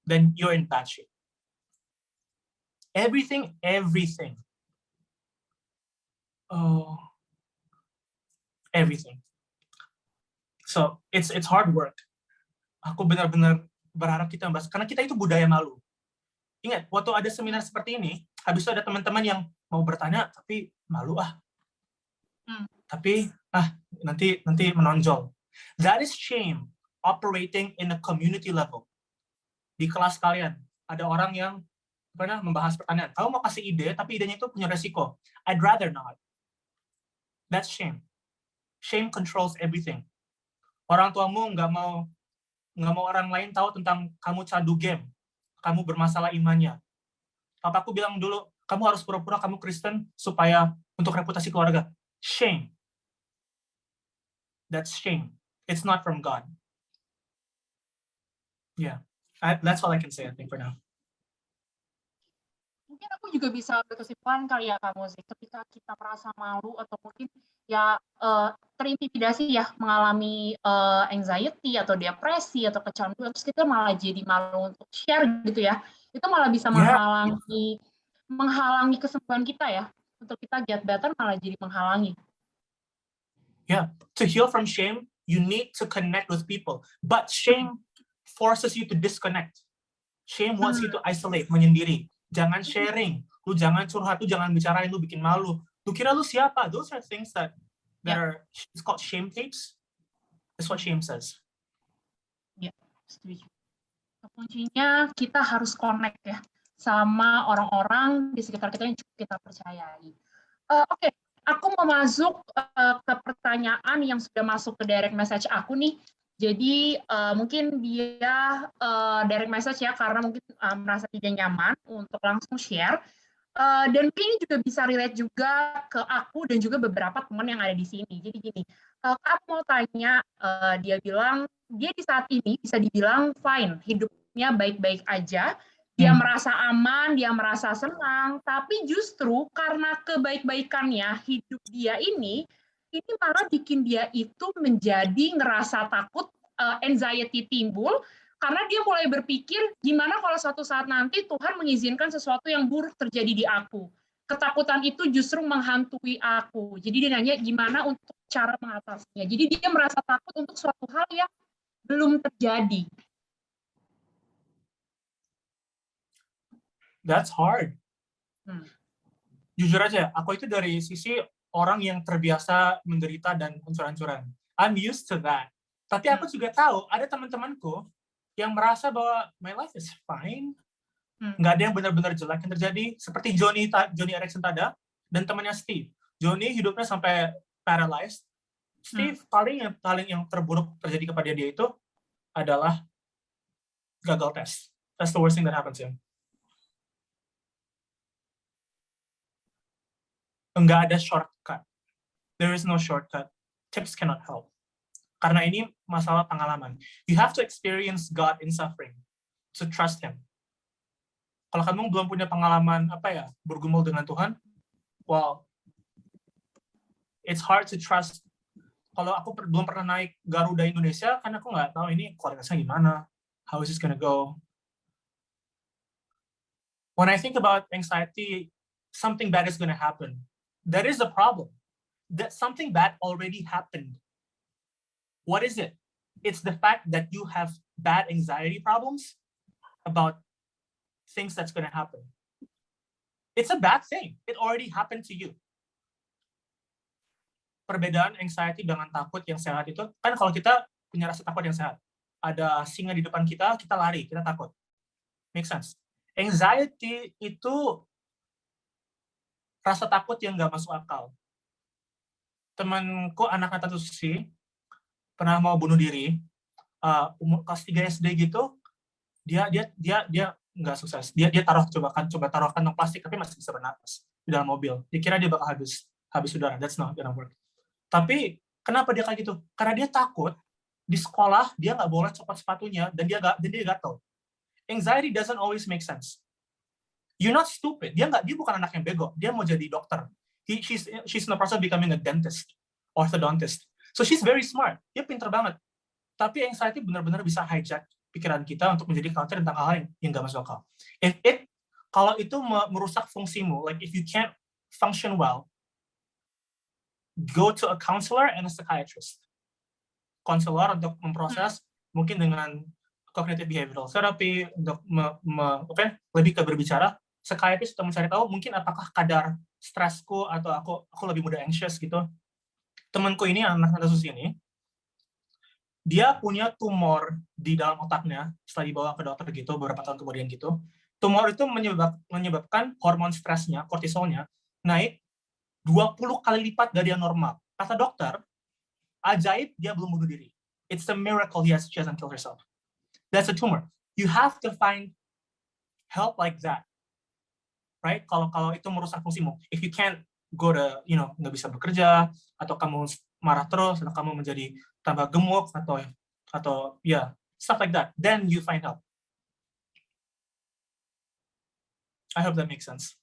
then you're in bad shape. Everything. Everything. So it's hard work. Aku benar-benar berharap kita membahas, karena kita itu budaya malu. Ingat, waktu ada seminar seperti ini, habis itu ada teman-teman yang mau bertanya, tapi malu Tapi nanti menonjol. That is shame operating in a community level. Di kelas kalian ada orang yang pernah membahas pertanyaan. Kamu mau kasih ide, tapi idenya itu punya resiko. I'd rather not. That's shame. Shame controls everything. Orang tuamu nggak mau orang lain tahu tentang kamu candu game, kamu bermasalah imannya. Papaku bilang dulu, kamu harus pura-pura kamu Kristen supaya untuk reputasi keluarga. Shame. That's shame. It's not from God. Yeah, that's all I can say, I think, for now. Mungkin aku juga bisa berkesimpulan kali ya Kak Mozi, ketika kita merasa malu atau mungkin ya terintimidasi ya, mengalami anxiety atau depresi atau kecanduan, terus kita malah jadi malu untuk share gitu ya, itu malah bisa menghalangi kesembuhan kita ya, untuk kita get better malah jadi menghalangi. Yeah, to heal from shame, you need to connect with people, but shame forces you to disconnect. Shame wants you to isolate, menyendiri. Jangan sharing, lu jangan curhat, lu jangan bicarain, lu bikin malu. Lu kira lu siapa? Those are things that are, it's called shame tapes. That's what shame says. Ya, setuju. Kuncinya kita harus connect ya sama orang-orang di sekitar kita yang cukup kita percayai. Oke, aku mau masuk ke pertanyaan yang sudah masuk ke direct message aku nih. Jadi mungkin dia direct message ya, karena mungkin merasa tidak nyaman untuk langsung share. Dan ini juga bisa relate juga ke aku dan juga beberapa teman yang ada di sini. Jadi gini, aku mau tanya, dia bilang, dia di saat ini bisa dibilang fine, hidupnya baik-baik aja, dia merasa aman, dia merasa senang, tapi justru karena kebaik-baikannya hidup dia ini malah bikin dia itu menjadi ngerasa takut, anxiety timbul, karena dia mulai berpikir, gimana kalau suatu saat nanti Tuhan mengizinkan sesuatu yang buruk terjadi di aku. Ketakutan itu justru menghantui aku. Jadi dia nanya gimana untuk cara mengatasinya. Jadi dia merasa takut untuk suatu hal yang belum terjadi. That's hard. Jujur aja, aku itu dari sisi orang yang terbiasa menderita dan hancur-hancuran. I'm used to that. Tapi aku juga tahu ada teman-temanku yang merasa bahwa my life is fine. Nggak ada yang benar-benar jelek yang terjadi. Seperti Johnny Erickson Tada dan temannya Steve. Johnny hidupnya sampai paralyzed. Steve paling yang terburuk terjadi kepada dia itu adalah gagal tes. That's the worst thing that happened to him. Enggak ada shortcut. There is no shortcut. Tips cannot help. Karena ini masalah pengalaman. You have to experience God in suffering to trust Him. Kalau kamu belum punya pengalaman bergumul dengan Tuhan, well, it's hard to trust. Kalau aku belum pernah naik Garuda Indonesia, kan aku nggak tahu ini kualitasnya gimana. How is this gonna go? When I think about anxiety, something bad is gonna happen. That is the problem. That something bad already happened. What is it? It's the fact that you have bad anxiety problems about things that's going to happen. It's a bad thing. It already happened to you. Perbedaan anxiety dengan takut yang sehat itu, kan kalau kita punya rasa takut yang sehat, ada singa di depan kita, kita lari, kita takut. Make sense? Anxiety itu rasa takut yang nggak masuk akal. Temanku anaknya Tante Susi pernah mau bunuh diri, kelas 3 SD gitu, dia nggak sukses. Dia coba taruh kantong plastik tapi masih bisa bernapas di dalam mobil. Dia kira dia bakal habis udara. That's not gonna work. Tapi kenapa dia kayak gitu? Karena dia takut di sekolah dia nggak boleh copot sepatunya dan dia gatel. Anxiety doesn't always make sense. You're not stupid. Dia bukan anak yang bego. Dia mau jadi dokter. She's in the process of becoming a dentist, orthodontist. So she's very smart. Dia pintar banget. Tapi anxiety benar-benar bisa hijack pikiran kita untuk menjadi khawatir tentang hal yang nggak masuk akal. Kalau itu merusak fungsimu, like if you can't function well, go to a counselor and a psychiatrist. Konselor untuk memproses, mungkin dengan cognitive behavioral therapy untuk lebih ke berbicara, psikiatris untuk mencari tahu mungkin apakah kadar stresku atau aku lebih mudah anxious gitu. Temanku ini, anak Susi ini, dia punya tumor di dalam otaknya setelah dibawa ke dokter gitu beberapa tahun kemudian gitu. Tumor itu menyebabkan hormon stresnya, kortisolnya naik 20 kali lipat dari yang normal. Kata dokter, ajaib dia belum bunuh diri. It's a miracle she hasn't killed herself. That's a tumor. You have to find help like that, right? Kalau itu merusak fungsimu, if you can't go to, nggak bisa bekerja, atau kamu marah terus, atau kamu menjadi tambah gemuk, atau stuff like that, then you find help. I hope that makes sense.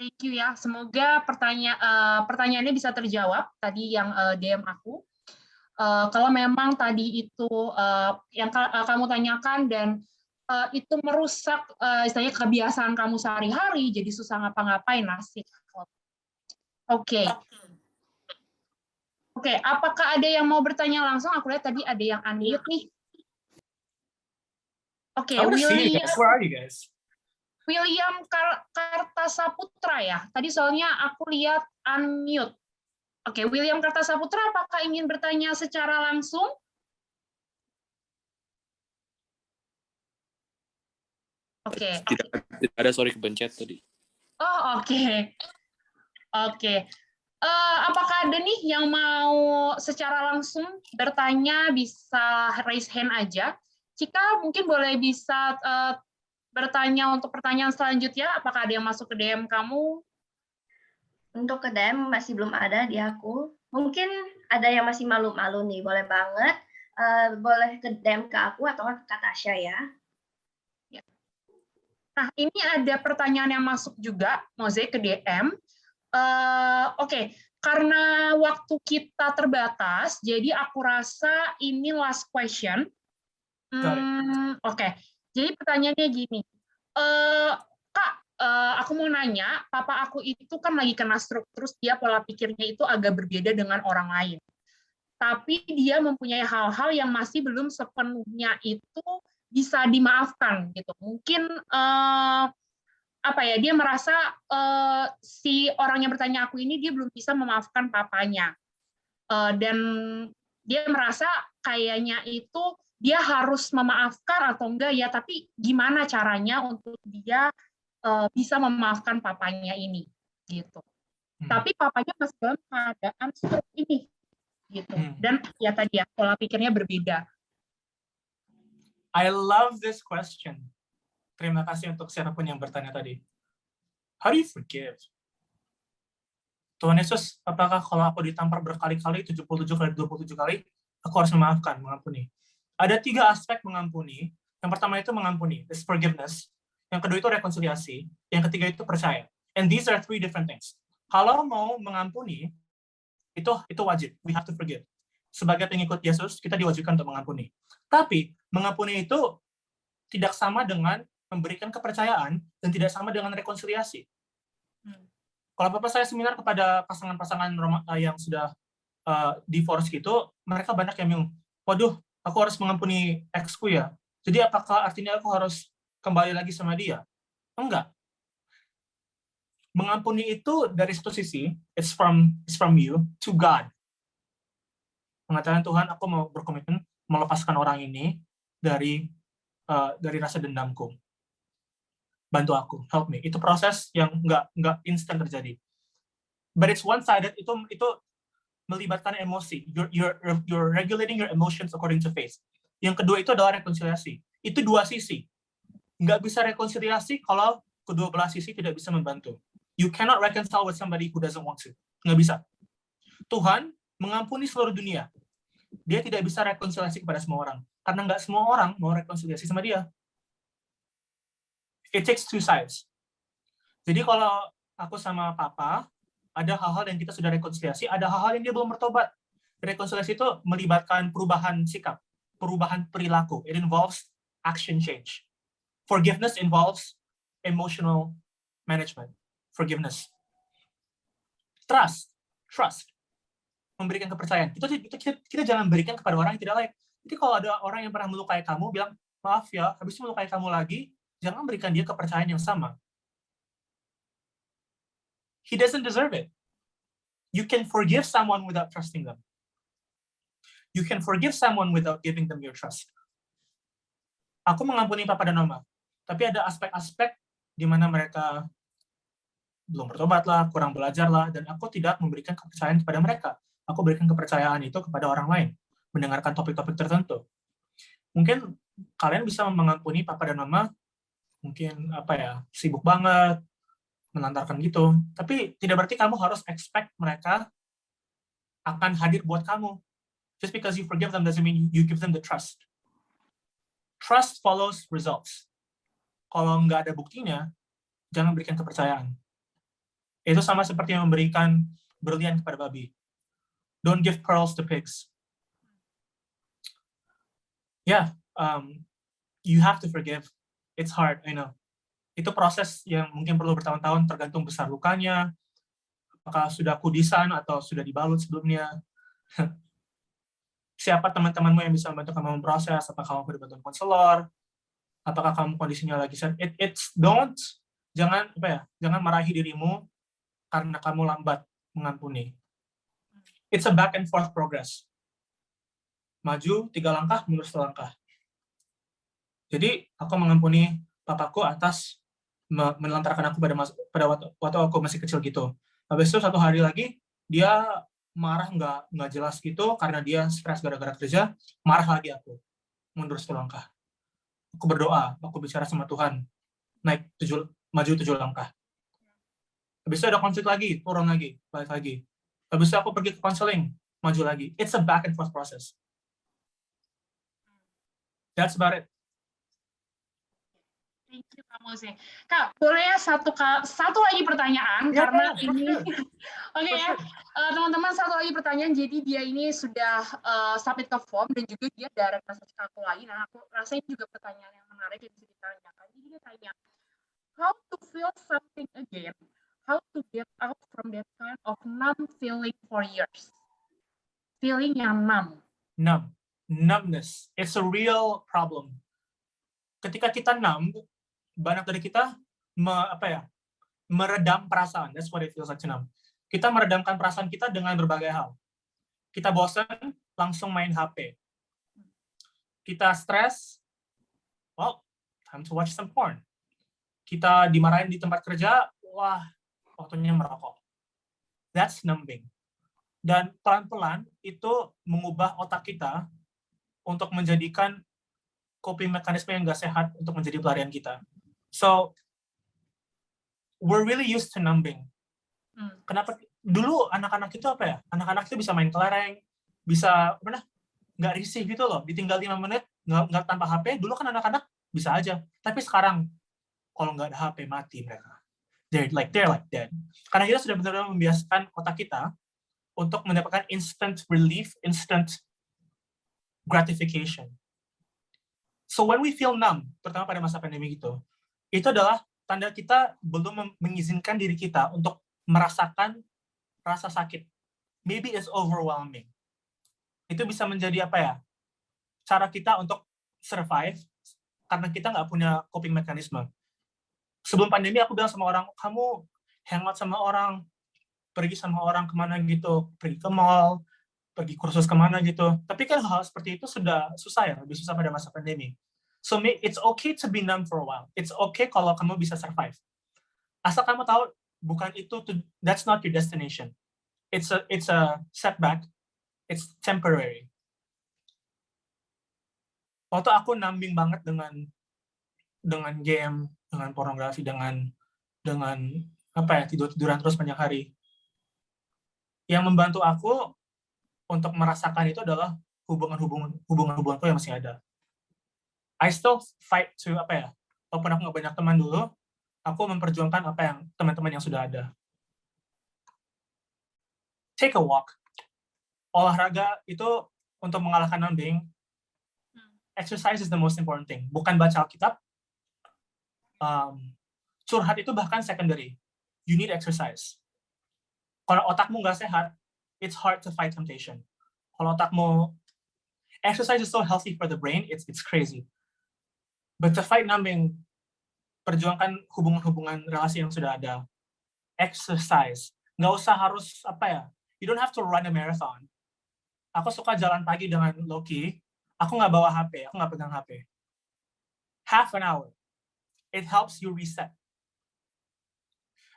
Thank you ya. Semoga pertanyaannya bisa terjawab tadi yang DM aku. Kalau memang tadi itu yang kamu tanyakan dan itu merusak istilahnya kebiasaan kamu sehari-hari, jadi susah ngapa-ngapain nasib. Oke. Apakah ada yang mau bertanya langsung? Aku lihat tadi ada yang unmute nih. Oke, Where are you guys? William Kartasaputra ya. Tadi soalnya aku lihat unmute. Oke, William Kartasaputra, apakah ingin bertanya secara langsung? Oke. Tidak ada, sorry, kepencet tadi. Oh, oke. Apakah ada nih yang mau secara langsung bertanya, bisa raise hand aja. Cika mungkin boleh bisa bertanya untuk pertanyaan selanjutnya. Apakah ada yang masuk ke DM kamu? Untuk ke DM masih belum ada di aku. Mungkin ada yang masih malu-malu nih, boleh banget. Boleh ke DM ke aku atau ke Kak Tasya ya. Nah, ini ada pertanyaan yang masuk juga, Moze, ke DM. Oke, karena waktu kita terbatas, jadi aku rasa ini last question. Oke, jadi pertanyaannya gini. Kak, aku mau nanya, papa aku itu kan lagi kena stroke, terus dia pola pikirnya itu agak berbeda dengan orang lain. Tapi dia mempunyai hal-hal yang masih belum sepenuhnya itu bisa dimaafkan gitu. Mungkin dia merasa si orang yang bertanya aku ini dia belum bisa memaafkan papanya. Dan dia merasa kayaknya itu dia harus memaafkan atau enggak ya, tapi gimana caranya untuk dia bisa memaafkan papanya ini gitu. Tapi papanya masih dalam keadaan stroke ini gitu. Dan ya tadi ya pola pikirnya berbeda. I love this question. Terima kasih untuk siapapun yang bertanya tadi. How do you forgive? Tuhan Yesus, apakah kalau aku ditampar berkali-kali, 77 kali, 27 kali, aku harus memaafkan, mengampuni? Ada 3 aspek mengampuni. Yang pertama itu mengampuni, is forgiveness. Yang kedua itu rekonsiliasi. Yang ketiga itu percaya. And these are 3 different things. Kalau mau mengampuni, itu wajib. We have to forgive. Sebagai pengikut Yesus, kita diwajibkan untuk mengampuni. Tapi, mengampuni itu tidak sama dengan memberikan kepercayaan dan tidak sama dengan rekonsiliasi. Kalau Bapak saya seminar kepada pasangan-pasangan yang sudah divorce gitu, mereka banyak yang bingung, waduh, aku harus mengampuni ex-ku ya. Jadi apakah artinya aku harus kembali lagi sama dia? Enggak. Mengampuni itu dari satu sisi, it's from you to God. Mengatakan, Tuhan, aku mau berkomitmen melepaskan orang ini dari rasa dendamku. Bantu aku, help me. Itu proses yang nggak instan terjadi. But it's one-sided, itu melibatkan emosi. You're regulating your emotions according to faith. Yang kedua itu adalah rekonsiliasi. Itu 2 sisi. Nggak bisa rekonsiliasi kalau kedua belah sisi tidak bisa membantu. You cannot reconcile with somebody who doesn't want to. Nggak bisa. Tuhan mengampuni seluruh dunia. Dia tidak bisa rekonsiliasi kepada semua orang. Karena nggak semua orang mau rekonsiliasi sama dia. It takes 2 sides. Jadi kalau aku sama papa, ada hal-hal yang kita sudah rekonsiliasi, ada hal-hal yang dia belum bertobat. Rekonsiliasi itu melibatkan perubahan sikap, perubahan perilaku. It involves action change. Forgiveness involves emotional management. Forgiveness. Trust. memberikan kepercayaan. Kita jangan berikan kepada orang yang tidak layak. Jadi kalau ada orang yang pernah melukai kamu, bilang, maaf ya, habis itu melukai kamu lagi, jangan berikan dia kepercayaan yang sama. He doesn't deserve it. You can forgive someone without trusting them. You can forgive someone without giving them your trust. Aku mengampuni papa dan mama, tapi ada aspek-aspek di mana mereka belum bertobat lah, kurang belajar lah, dan aku tidak memberikan kepercayaan kepada mereka. Aku berikan kepercayaan itu kepada orang lain, mendengarkan topik-topik tertentu. Mungkin kalian bisa mengampuni papa dan mama, mungkin sibuk banget, melantarkan gitu, tapi tidak berarti kamu harus expect mereka akan hadir buat kamu. Just because you forgive them doesn't mean you give them the trust. Trust follows results. Kalau nggak ada buktinya, jangan berikan kepercayaan. Itu sama seperti memberikan berlian kepada babi. Don't give pearls to pigs. Yeah, you have to forgive. It's hard, I know. Itu proses yang mungkin perlu bertahun-tahun, tergantung besar lukanya, apakah sudah kudisan atau sudah dibalut sebelumnya. Siapa teman-temanmu yang bisa membantu kamu memproses, apakah kamu dibantu konselor, apakah kamu kondisinya lagi set. Jangan marahi dirimu karena kamu lambat mengampuni. It's a back and forth progress. Maju 3 langkah, mundur 1 langkah. Jadi aku mengampuni papaku atas melantarkan aku pada waktu aku masih kecil gitu. Habis itu 1 hari lagi dia marah nggak jelas gitu karena dia stres gara-gara kerja, marah lagi aku, mundur 1 langkah. Aku berdoa, aku bicara sama Tuhan, maju 7 langkah. Habis itu ada konflik lagi, turun lagi, balik lagi. Habis itu aku pergi ke konseling, maju lagi. It's a back and forth process. That's about it. Thank you, Kak Moze. Kak, boleh ya satu lagi pertanyaan, karena ini, oke ya, teman-teman, satu lagi pertanyaan. Jadi dia ini sudah submit ke form dan juga dia direct message ke aku lagi. Nah, aku rasa ini juga pertanyaan yang menarik yang bisa ditanyakan. Jadi dia tanya, how to feel something again? How to get out from that kind of numb feeling for years? Feeling yang numb. Numbness. It's a real problem. Ketika kita numb, banyak dari kita meredam perasaan. That's what it feels like to numb. Kita meredamkan perasaan kita dengan berbagai hal. Kita bosan, langsung main HP. Kita stres, well, time to watch some porn. Kita dimarahin di tempat kerja, wah, waktunya merokok. That's numbing. Dan pelan-pelan itu mengubah otak kita untuk menjadikan coping mekanisme yang nggak sehat untuk menjadi pelarian kita. So, we're really used to numbing. Kenapa? Dulu anak-anak itu Anak-anak itu bisa main kelereng, bisa nggak risih gitu loh, ditinggal 5 menit, nggak tanpa HP. Dulu kan anak-anak bisa aja. Tapi sekarang, kalau nggak ada HP, mati mereka. They're like dead. Karena kita sudah benar-benar membiasakan otak kita untuk mendapatkan instant relief, instant gratification. So when we feel numb, terutama pada masa pandemi gitu, itu adalah tanda kita belum mengizinkan diri kita untuk merasakan rasa sakit. Maybe it's overwhelming. Itu bisa menjadi cara kita untuk survive karena kita nggak punya coping mekanisme. Sebelum pandemi aku bilang sama orang, kamu hangout sama orang, pergi sama orang kemana gitu, pergi ke mall, pergi kursus kemana gitu. Tapi kan hal seperti itu sudah susah ya, lebih susah pada masa pandemi. So it's okay to be numb for a while. It's okay kalau kamu bisa survive. Asal kamu tahu bukan itu, that's not your destination. It's a setback. It's temporary. Waktu aku numbing banget dengan game, dengan pornografi, dengan tiduran terus banyak hari. Yang membantu aku untuk merasakan itu adalah hubungan-hubunganku yang masih ada. I still fight to walaupun aku nggak banyak teman dulu, aku memperjuangkan teman-teman yang sudah ada. Take a walk. Olahraga itu untuk mengalahkan numbing. Exercise is the most important thing. Bukan baca Alkitab. Curhat itu bahkan secondary. You need exercise. Kalau otakmu nggak sehat, it's hard to fight temptation. Kalau otakmu, exercise is so healthy for the brain, it's crazy. But to fight numbing, perjuangkan hubungan-hubungan relasi yang sudah ada. Exercise. Nggak usah harus, you don't have to run a marathon. Aku suka jalan pagi dengan Loki. Aku nggak bawa HP, aku nggak pegang HP. Half an hour. It helps you reset.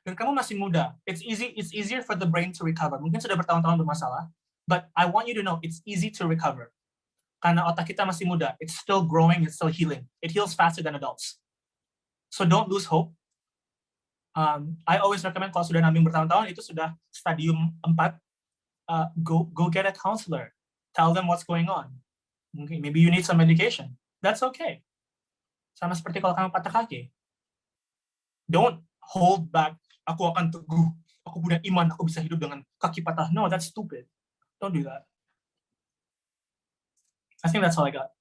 Dan kamu masih muda. It's easier for the brain to recover. Mungkin sudah bertahun-tahun bermasalah, but I want you to know it's easy to recover. Karena otak kita masih muda. It's still growing, it's still healing. It heals faster than adults. So don't lose hope. I always recommend kalau sudah numbing bertahun-tahun, itu sudah stadium 4, go get a counselor. Tell them what's going on. Maybe you need some medication. That's okay. Sama seperti kalau kamu patah kaki. Don't hold back. Aku akan teguh. Aku punya iman. Aku bisa hidup dengan kaki patah. No, that's stupid. Don't do that. I think that's all I got.